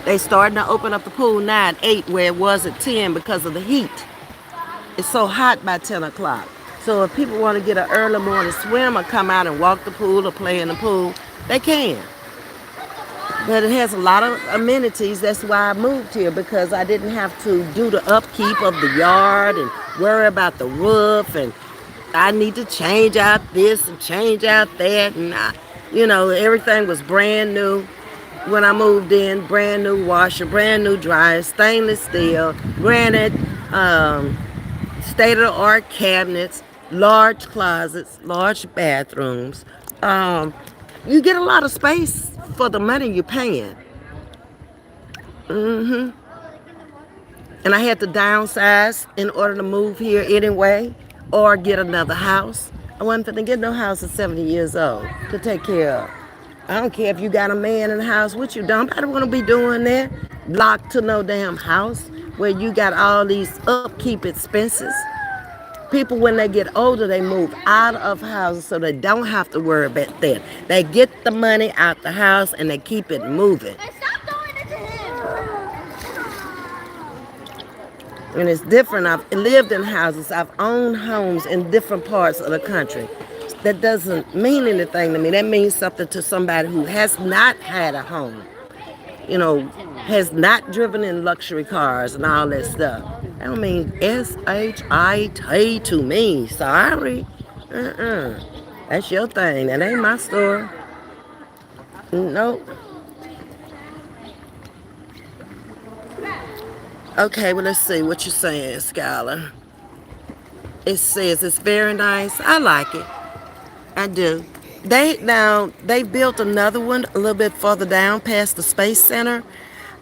They starting to open up the pool now at 8 where it was at 10 because of the heat. It's so hot by 10 o'clock. So if people want to get an early morning swim or come out and walk the pool or play in the pool, They can. But it has a lot of amenities. That's why I moved here because I didn't have to do the upkeep of the yard and worry about the roof and I need to change out this and change out that and everything was brand new when I moved in. Brand new washer, brand new dryer, stainless steel, granite, um, state of the art cabinets, large closets, large bathrooms. Um, you get a lot of space for the money you're paying. hmm And I had to downsize in order to move here anyway or get another house. I wasn't finna get no house at 70 years old to take care of. I don't care if you got a man in the house with you. Don't nobody want to be doing that. Locked to no damn house where you got all these upkeep expenses. People, when they get older, they move out of houses so they don't have to worry about that. They get the money out the house and they keep it moving. Hey, stop throwing it to And it's different. I've lived in houses, I've owned homes in different parts of the country. That doesn't mean anything to me. That means something to somebody who has not had a home, has not driven in luxury cars and all that stuff. I don't mean SHIT to me. Sorry. That's your thing. That ain't my story. Nope. Okay, well, let's see what you're saying, Skylar. It says it's very nice. I like it. I do. They built another one a little bit further down past the Space Center,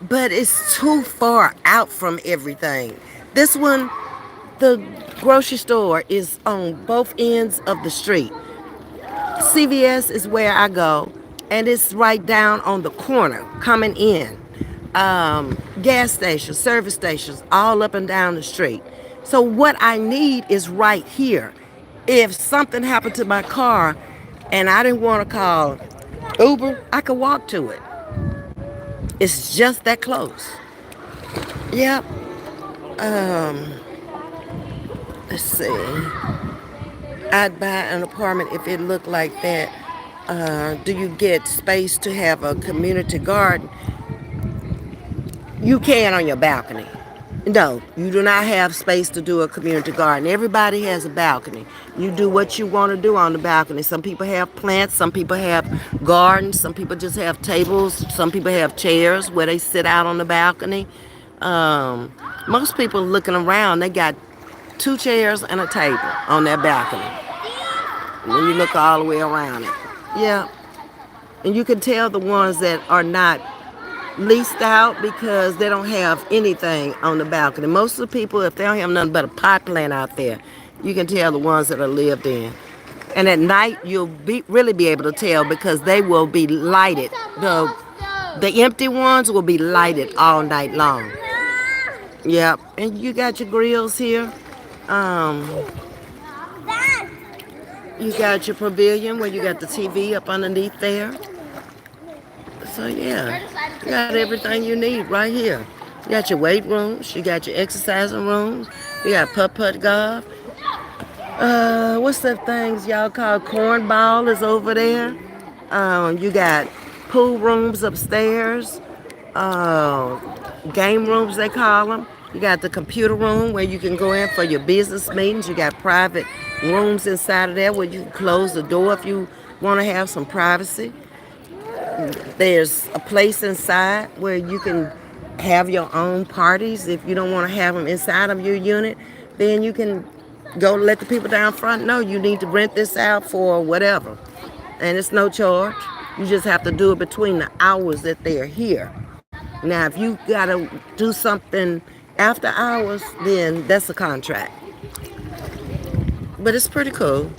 but it's too far out from everything. This one, the grocery store is on both ends of the street. CVS is where I go, and it's right down on the corner coming in. Gas stations, service stations, all up and down the street. So what I need is right here. If something happened to my car and I didn't want to call Uber, I could walk to it. It's just that close. Yep. Um, let's see. I'd buy an apartment if it looked like that. Do you get space to have a community garden? You can on your balcony. No, you do not have space to do a community garden. Everybody has a balcony. You do what you want to do on the balcony. Some people have plants, some people have gardens, some people just have tables, some people have chairs where they sit out on the balcony. Most people looking around, they got two chairs and a table on their balcony. When you look all the way around it. Yeah. And you can tell the ones that are not leased out because they don't have anything on the balcony. Most of the people, if they don't have nothing but a pot plant out there, you can tell the ones that are lived in. And at night, you'll really be able to tell because they will be lighted. The empty ones will be lighted all night long. Yep. And you got your grills here. You got your pavilion where you got the TV up underneath there. So yeah, you got everything you need right here. You got your weight rooms, you got your exercising rooms, you got putt-putt golf. What's that things y'all call cornball is over there. You got pool rooms upstairs, game rooms they call them. You got the computer room where you can go in for your business meetings. You got private rooms inside of there where you can close the door if you want to have some privacy. There's a place inside where you can have your own parties. If you don't want to have them inside of your unit, then you can go let the people down front know you need to rent this out for whatever. And it's no charge. You just have to do it between the hours that they're here. Now, if you got to do something after hours, then that's a contract. But it's pretty cool.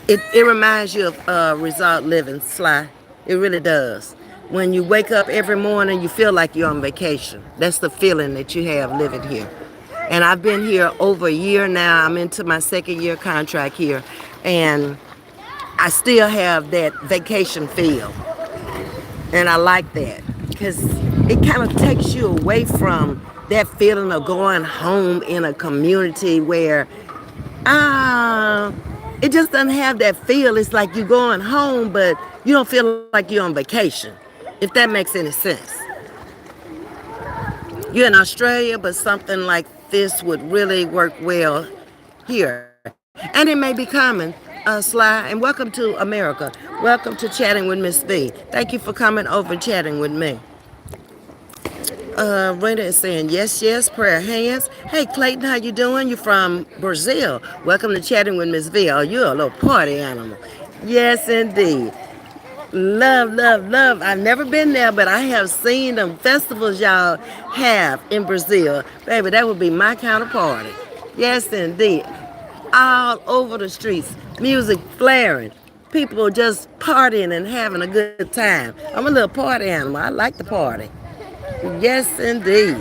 It reminds you of resort living, Sly. It really does. When you wake up every morning, you feel like you're on vacation. That's the feeling that you have living here. And I've been here over a year now. I'm into my second year contract here. And I still have that vacation feel. And I like that because it kind of takes you away from that feeling of going home in a community where, It just doesn't have that feel. It's like you're going home, but you don't feel like you're on vacation, if that makes any sense. You're in Australia, but something like this would really work well here. And it may be coming, Sly. And welcome to America. Welcome to Chatting with Ms. V. Thank you for coming over and chatting with me. Rita is saying yes, yes, prayer hands. Hey, Clayton, how you doing? You from Brazil? Welcome to Chatting with Ms. V. Oh, you're a little party animal. Yes, indeed. Love, love, love. I've never been there, but I have seen them festivals y'all have in Brazil. Baby, that would be my kind of party. Yes, indeed. All over the streets, music flaring, people just partying and having a good time. I'm a little party animal. I like the party. Yes, indeed.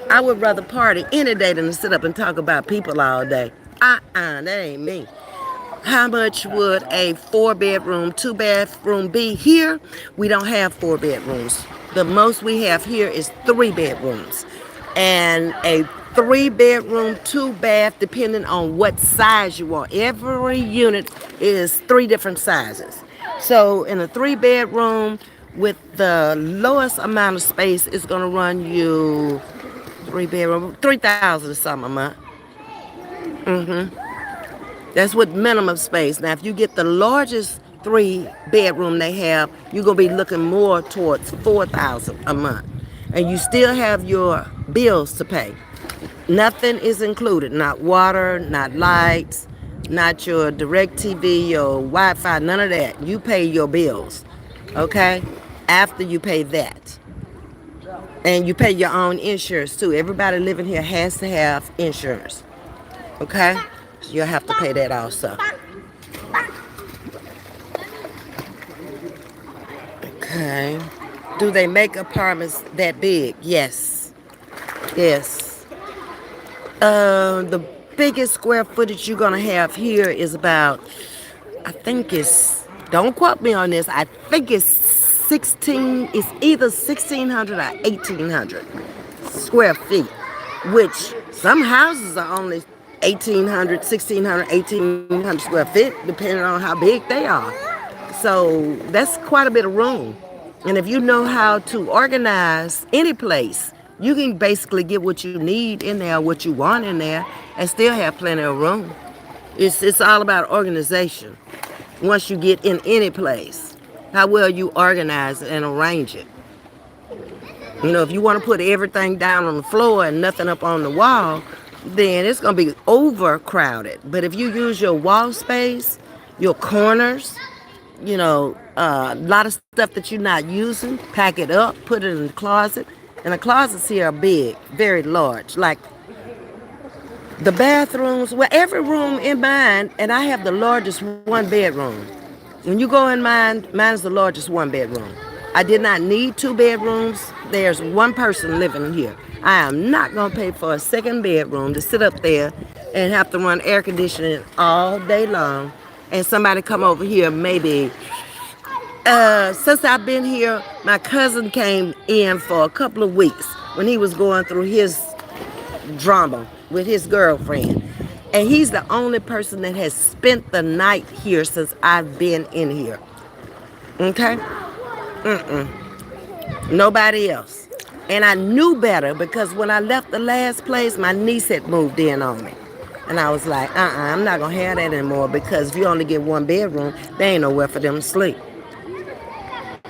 I would rather party any day than to sit up and talk about people all day. That ain't me. How much would a 4 bedroom, 2 bathroom be here? We don't have 4 bedrooms. The most we have here is 3 bedrooms. And a 3 bedroom, 2 bath, depending on what size you want. Every unit is 3 different sizes. So in a 3 bedroom with the lowest amount of space, it's gonna run you 3 bedroom, 3,000 or something a month. That's with minimum space. Now, if you get the largest 3 bedroom they have, you're gonna be looking more towards 4,000 a month, and you still have your bills to pay. Nothing is included. Not water, not lights, not your direct TV, your Wi-Fi, none of that. You pay your bills, okay? After you pay that. And you pay your own insurance too. Everybody living here has to have insurance, okay? So you'll have to pay that also. Okay. Do they make apartments that big? Yes. Yes. The biggest square footage you're gonna have here is about, I think it's, don't quote me on this, I think it's 16, it's either 1,600 or 1,800 square feet, which some houses are only 1,800, 1,600, 1,800 square feet, depending on how big they are. So that's quite a bit of room. And if you know how to organize any place, you can basically get what you need in there, what you want in there, and still have plenty of room. It's all about organization. Once you get in any place, how well you organize it and arrange it. You know, if you want to put everything down on the floor and nothing up on the wall, then it's going to be overcrowded. But if you use your wall space, your corners, a lot of stuff that you're not using, pack it up, put it in the closet. And the closets here are big, very large. Like the bathrooms, well, every room in mine, and I have the largest 1 bedroom. When you go in mine is the largest 1 bedroom. I did not need 2 bedrooms. There's one person living here. I am not going to pay for a second bedroom to sit up there and have to run air conditioning all day long. And somebody come over here maybe, since I've been here, my cousin came in for a couple of weeks when he was going through his drama with his girlfriend. And he's the only person that has spent the night here since I've been in here. Okay? Nobody else. And I knew better because when I left the last place, my niece had moved in on me. And I was like, I'm not going to have that anymore because if you only get 1 bedroom, there ain't nowhere for them to sleep.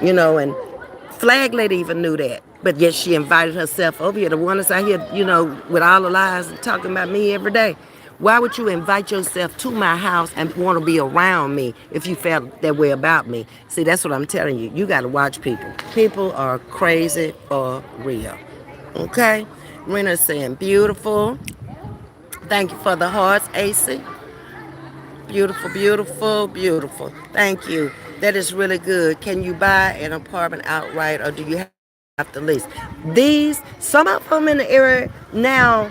And Flag Lady even knew that. But yet she invited herself over here. The one that's out here, with all the lies and talking about me every day. Why would you invite yourself to my house and want to be around me if you felt that way about me? See, that's what I'm telling you. You got to watch people. People are crazy for real. Okay? Rena's saying beautiful. Thank you for the hearts, AC. Beautiful, beautiful, beautiful. Thank you. That is really good. Can you buy an apartment outright or do you have to lease? Some of them in the area now,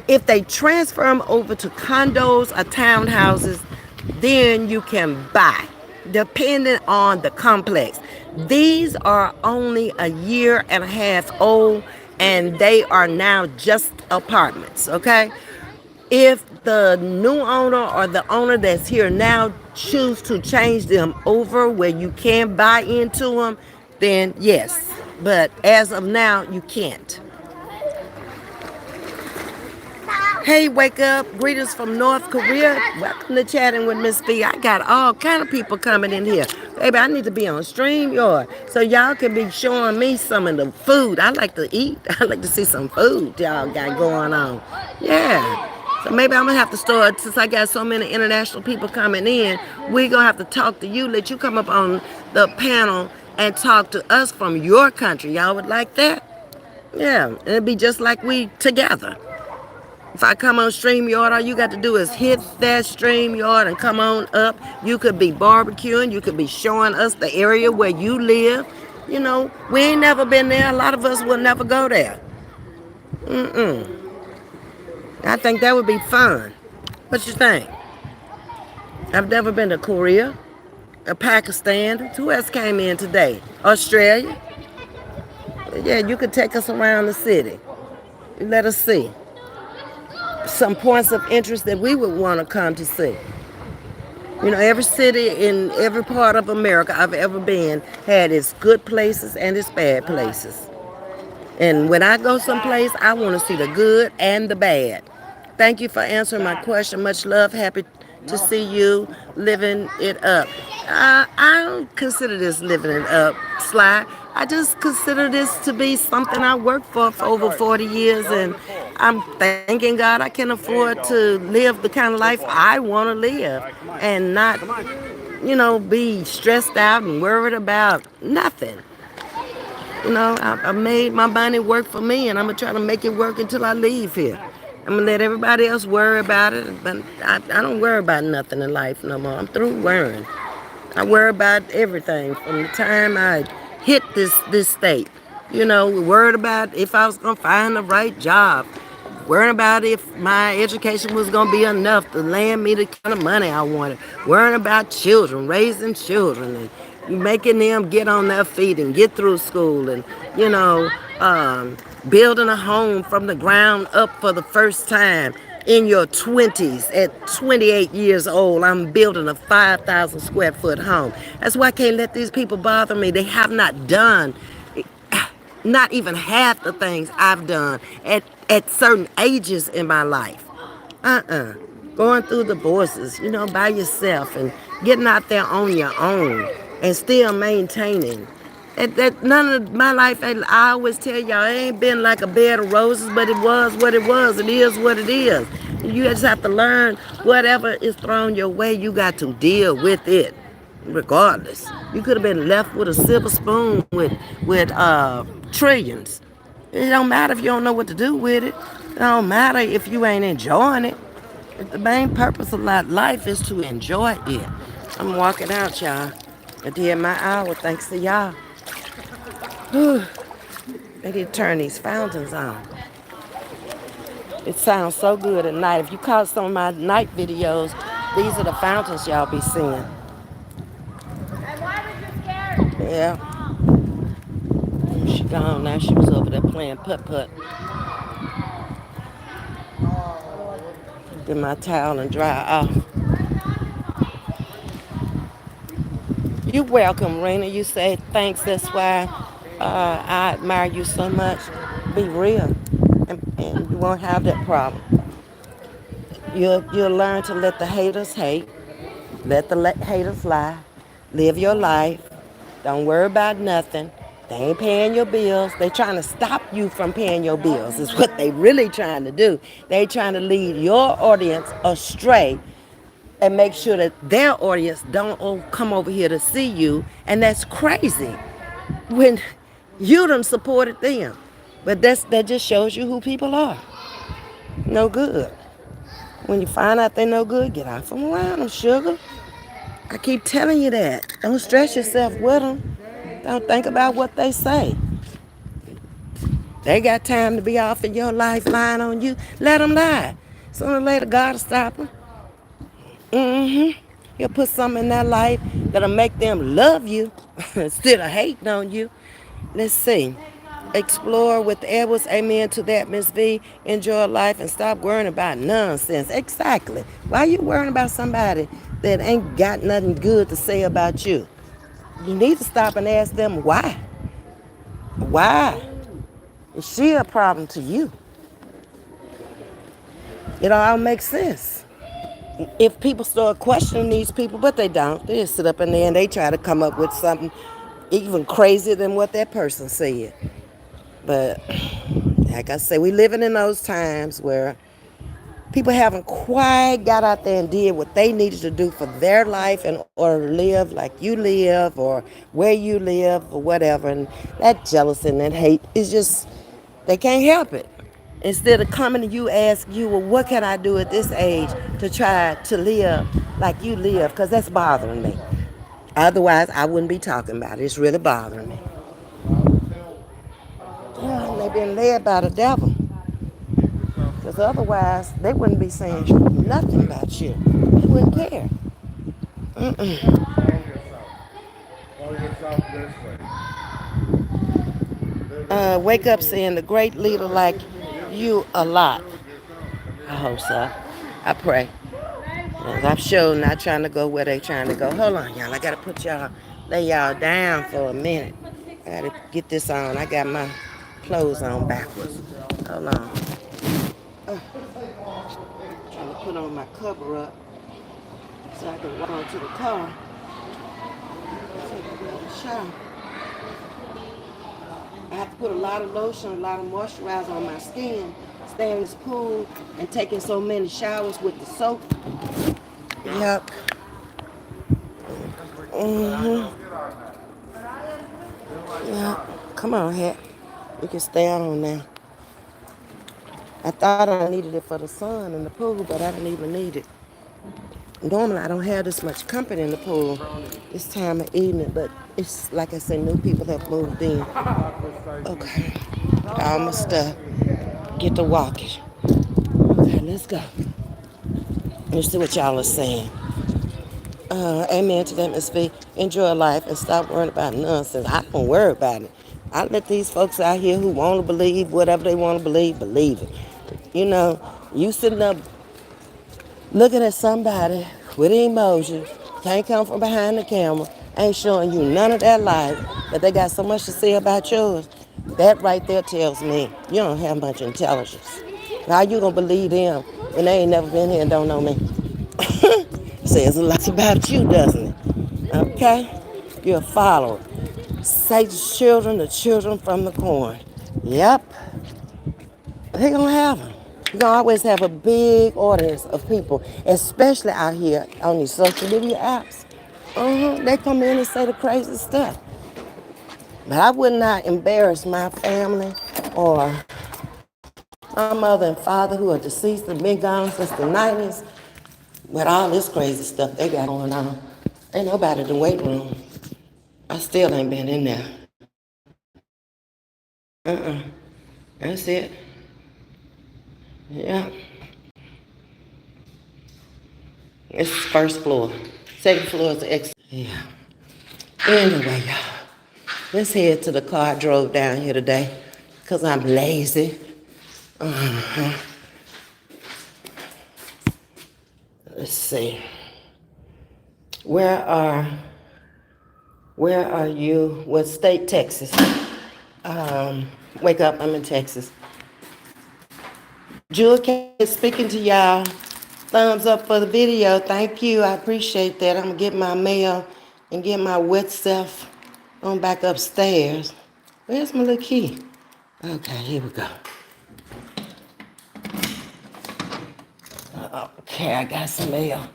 if they transfer them over to condos or townhouses, then you can buy, depending on the complex. These are only a year and a half old, and they are now just apartments, okay? If the new owner or the owner that's here now choose to change them over where you can buy into them, then yes. But as of now, you can't. Hey, wake up. Greetings from North Korea. Welcome to Chatting with Ms.V. I got all kind of people coming in here. Baby, I need to be on StreamYard so y'all can be showing me some of the food. I like to eat. I like to see some food y'all got going on. Yeah. So maybe I'm going to have to start, since I got so many international people coming in, we're going to have to talk to you, let you come up on the panel and talk to us from your country. Y'all would like that? Yeah. It'd be just like we together. If I come on StreamYard, all you got to do is hit that StreamYard and come on up. You could be barbecuing. You could be showing us the area where you live. You know, we ain't never been there. A lot of us will never go there. I think that would be fun. What you think? I've never been to Korea, Pakistan. Who else came in today? Australia. Yeah, you could take us around the city. Let us see some points of interest that we would want to come to see. You know, every city in every part of America I've ever been had its good places and its bad places. And when I go someplace, I want to see the good and the bad. Thank you for answering my question. Much love. Happy to see you living it up. I don't consider this living it up, Sly. I just consider this to be something I worked for over 40 years, and I'm thanking God I can afford to live the kind of life I want to live and not, be stressed out and worried about nothing. I made my money work for me, and I'm going to try to make it work until I leave here. I'm going to let everybody else worry about it, but I don't worry about nothing in life no more. I'm through worrying. I worry about everything from the time I hit this state. Worried about if I was going to find the right job. Worrying about if my education was going to be enough to land me the kind of money I wanted. Worrying about children, raising children, and making them get on their feet and get through school, and, building a home from the ground up for the first time in your 20s. At 28 years old, I'm building a 5,000 square foot home. That's why I can't let these people bother me. They have not done not even half the things I've done at certain ages in my life. Going through divorces, by yourself, and getting out there on your own and still maintaining. That none of my life, I always tell y'all, it ain't been like a bed of roses, but it was what it was. It is what it is. You just have to learn whatever is thrown your way, you got to deal with it regardless. You could have been left with a silver spoon with trillions. It don't matter if you don't know what to do with it. It don't matter if you ain't enjoying it. The main purpose of life is to enjoy it. I'm walking out, y'all. I did my hour thanks to y'all. Whew. They need to turn these fountains on. It sounds so good at night. If you caught some of my night videos, these are the fountains y'all be seeing. Yeah. She gone now. She was over there playing putt-putt. Get my towel and dry off. You're welcome, Rena. You say thanks. That's why I admire you so much. Be real, and you won't have that problem. You'll learn to let the haters hate, let the haters lie, live your life. Don't worry about nothing. They ain't paying your bills. They trying to stop you from paying your bills. Is what they really trying to do. They trying to lead your audience astray and make sure that their audience don't come over here to see you. And that's crazy when you done supported them. But that just shows you who people are. No good. When you find out they no good, get out from around them, sugar. I keep telling you that. Don't stress yourself with them. Don't think about what they say. They got time to be off in your life lying on you. Let them lie. Sooner or later, God will stop them. He'll put something in their life that'll make them love you instead of hating on you. Let's see. explore with the Edwards. Amen to that, Miss V. Enjoy life and stop worrying about nonsense. Exactly. Why you worrying about somebody that ain't got nothing good to say about you? You need to stop and ask them why. Why? Is she a problem to you? It all makes sense. If people start questioning these people, but they don't, they just sit up in there and they try to come up with something even crazier than what that person said. But like I say, we living in those times where people haven't quite got out there and did what they needed to do for their life in order to live like you live or where you live or whatever. And that jealousy and that hate is just, they can't help it. Instead of coming to you, ask you, well, what can I do at this age to try to live like you live? Because that's bothering me. Otherwise, I wouldn't be talking about it. It's really bothering me. Yeah, and they've been led by the devil. Because otherwise, they wouldn't be saying nothing about you. They wouldn't care. Wake up saying the great leader like you a lot. I hope so. I pray. I'm sure not trying to go where they trying to go. Hold on, y'all. I gotta lay y'all down for a minute. I gotta get this on. I got my clothes on backwards. Hold on. Trying to put on my cover up so I can walk onto the car. Take a shower. I have to put a lot of lotion, a lot of moisturizer on my skin, stay in this pool, and taking so many showers with the soap. Yep. Yep. Come on, Hat. You can stay on now. I thought I needed it for the sun in the pool, but I didn't even need it. Normally, I don't have this much company in the pool this time of evening, but it's like I said, new people have moved in. Okay. All my stuff. Get to walking. Okay, let's go. Let's see what y'all are saying. Amen to that, Ms.V. Enjoy life and stop worrying about nonsense. I don't worry about it. I let these folks out here who want to believe whatever they want to believe it. You know, you sitting up looking at somebody with emotion, can't come from behind the camera, ain't showing you none of their life, but they got so much to say about yours. That right there tells me you don't have much intelligence. How you gonna believe them when they ain't never been here and don't know me? Says a lot about you, doesn't it? Okay? You're a follower. Satan's children, the children from the corn. Yep. They're gonna have them. You're gonna always have a big audience of people, especially out here on these social media apps. They come in and say the crazy stuff. But I would not embarrass my family or my mother and father who are deceased and been gone since the 90s with all this crazy stuff they got going on. Ain't nobody in the weight room. I still ain't been in there. That's it. Yeah. It's first floor. Second floor is the exit. Yeah. Anyway, y'all. Let's head to the car I drove down here today. Because I'm lazy. Let's see. Where are you? What state? Texas. Wake up, I'm in Texas. Jewel K is speaking to y'all. Thumbs up for the video. Thank you. I appreciate that. I'm going to get my mail and get my wet self on back upstairs. Where's my little key? Okay, here we go. Okay, I got some mail.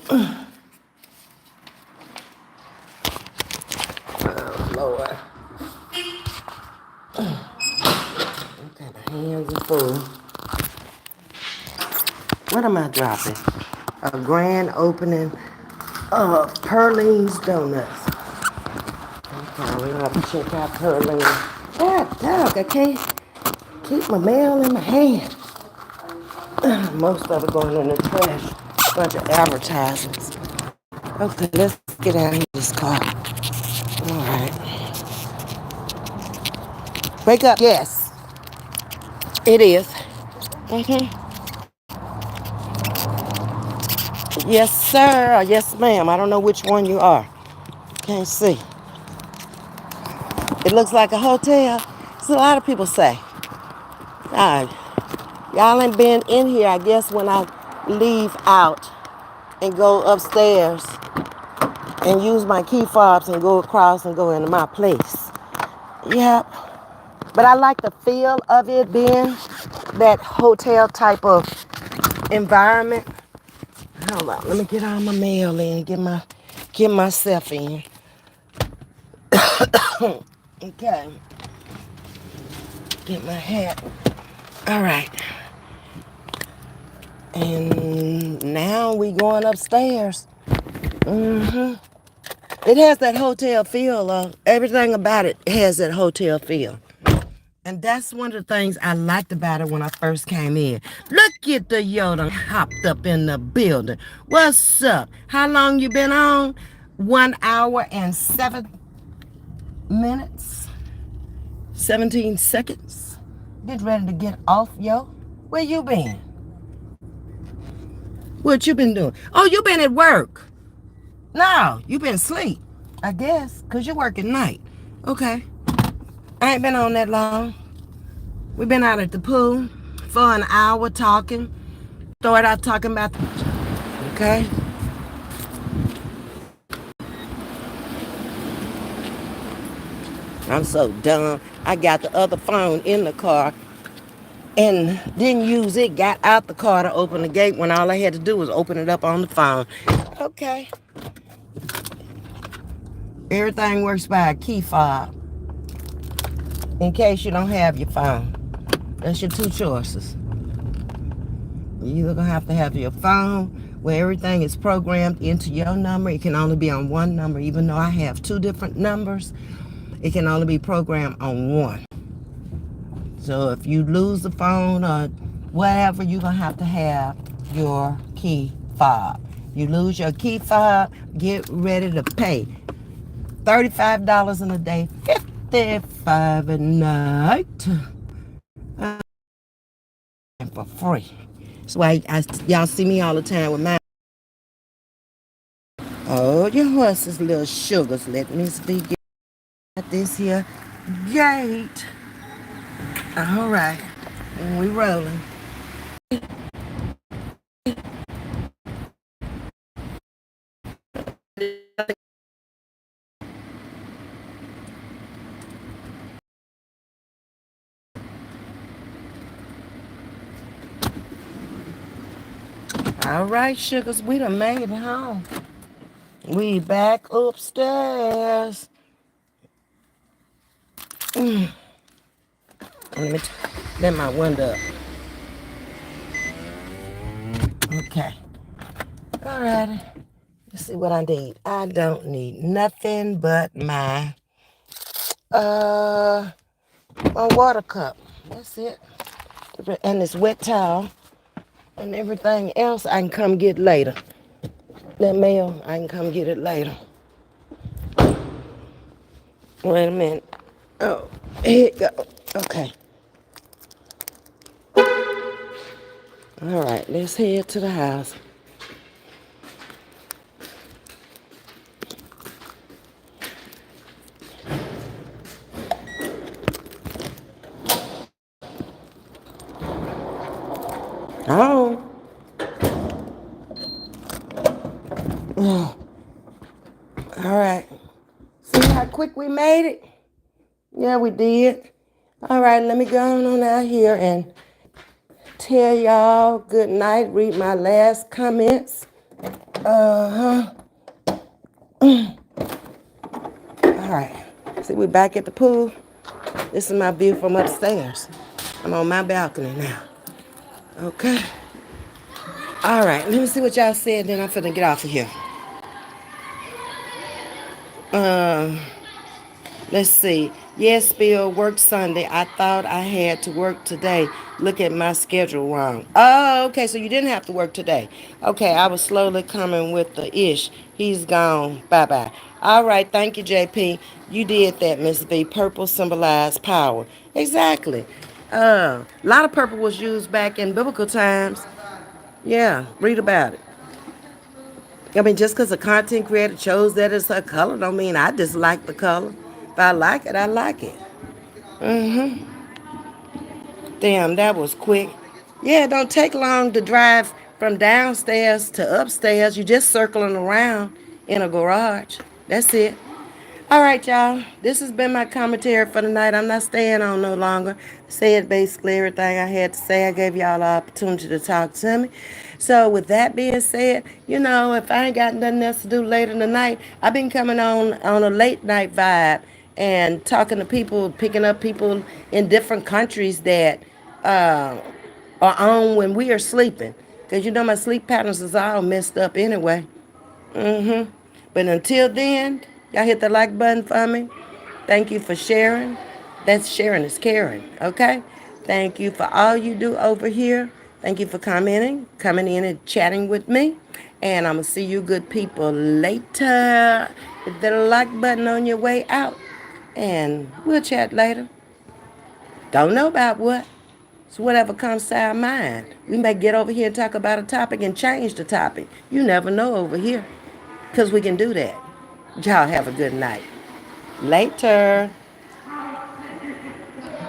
Oh, Lord. Okay, the hands are full. What am I dropping? A grand opening of Perline's Donuts. Okay, we're going to have to check out Perline. God, dog, I can't keep my mail in my hand. Most of it going in the trash. Bunch of advertisements. Okay, let's get out of this car. All right. Wake up. Yes, it is. Mm-hmm. Yes, sir. Yes, ma'am. I don't know which one you are. Can't see. It looks like a hotel. So a lot of people say. All right. Y'all ain't been in here, I guess, when I leave out and go upstairs and use my key fobs and go across and go into my place. Yep. But I like the feel of it being that hotel type of environment. Hold on, let me get all my mail in, get myself in. Okay. Get my hat. All right. And now we going upstairs. Mm-hmm. It has that hotel feel. Everything about it has that hotel feel. And that's one of the things I liked about it when I first came in. Look at the Yoda hopped up in the building. What's up? How long you been on? 1 hour and 7 minutes, 17 seconds. Get ready to get off, yo. Where you been? What you been doing? Oh, you been at work. No, you been asleep, I guess, because you work at night. Okay. I ain't been on that long. We been out at the pool for an hour talking. Started out talking about okay. I'm so dumb. I got the other phone in the car and didn't use it. Got out the car to open the gate when all I had to do was open it up on the phone. Okay. Everything works by a key fob in case you don't have your phone. That's your two choices. You're either gonna have to have your phone where everything is programmed into your number. It can only be on one number, even though I have two different numbers. It can only be programmed on one. So if you lose the phone or whatever, you're gonna have to have your key fob. You lose your key fob, get ready to pay $35 in a day, $55 a night, and for free. That's why y'all see me all the time with my. Oh, your horses, little sugars. Let Ms.V get this here gate. All right, and we rolling. All right, sugars, we done made it home. We back upstairs. Let me let my window up. Okay. All righty. Let's see what I need. I don't need nothing but uh my water cup. That's it. And this wet towel and everything else I can come get later. That mail, I can come get it later. Wait a minute. Oh, here it go. Okay. All right, let's head to the house. Oh. All right. See how quick we made it? Yeah, we did. All right, let me go on out here and tell y'all good night. Read my last comments. Uh-huh. All right. See, we're back at the pool. This is my view from upstairs. I'm on my balcony now. Okay. All right, let me see what y'all said, then I'm finna get off of here. Um, let's see. Yes, Bill, work Sunday. I thought I had to work today. Look at my schedule wrong. Oh, okay, so you didn't have to work today. Okay, I was slowly coming with the ish. He's gone. Bye bye. All right, thank you, JP. You did that, Miss V. Purple symbolized power. Exactly. A lot of purple was used back in biblical times. Yeah, read about it. I mean, just because a content creator chose that as her color, don't mean I dislike the color. If I like it, I like it. Mm-hmm. Damn, that was quick. Yeah, it don't take long to drive from downstairs to upstairs. You just circling around in a garage. That's it. All right, y'all. This has been my commentary for the night. I'm not staying on no longer. Said basically everything I had to say. I gave y'all the opportunity to talk to me. So with that being said, if I ain't got nothing else to do later tonight, I've been coming on a late night vibe and talking to people, picking up people in different countries that uh, are on when we are sleeping. Because my sleep patterns is all messed up anyway. Mm-hmm. But until then, y'all hit the like button for me. Thank you for sharing. That's sharing is caring, okay? Thank you for all you do over here. Thank you for coming in and chatting with me. And I'm going to see you good people later. Hit the like button on your way out. And we'll chat later. Don't know about what. It's whatever comes to our mind. We may get over here and talk about a topic and change the topic. You never know over here. Because we can do that. Y'all have a good night. Later.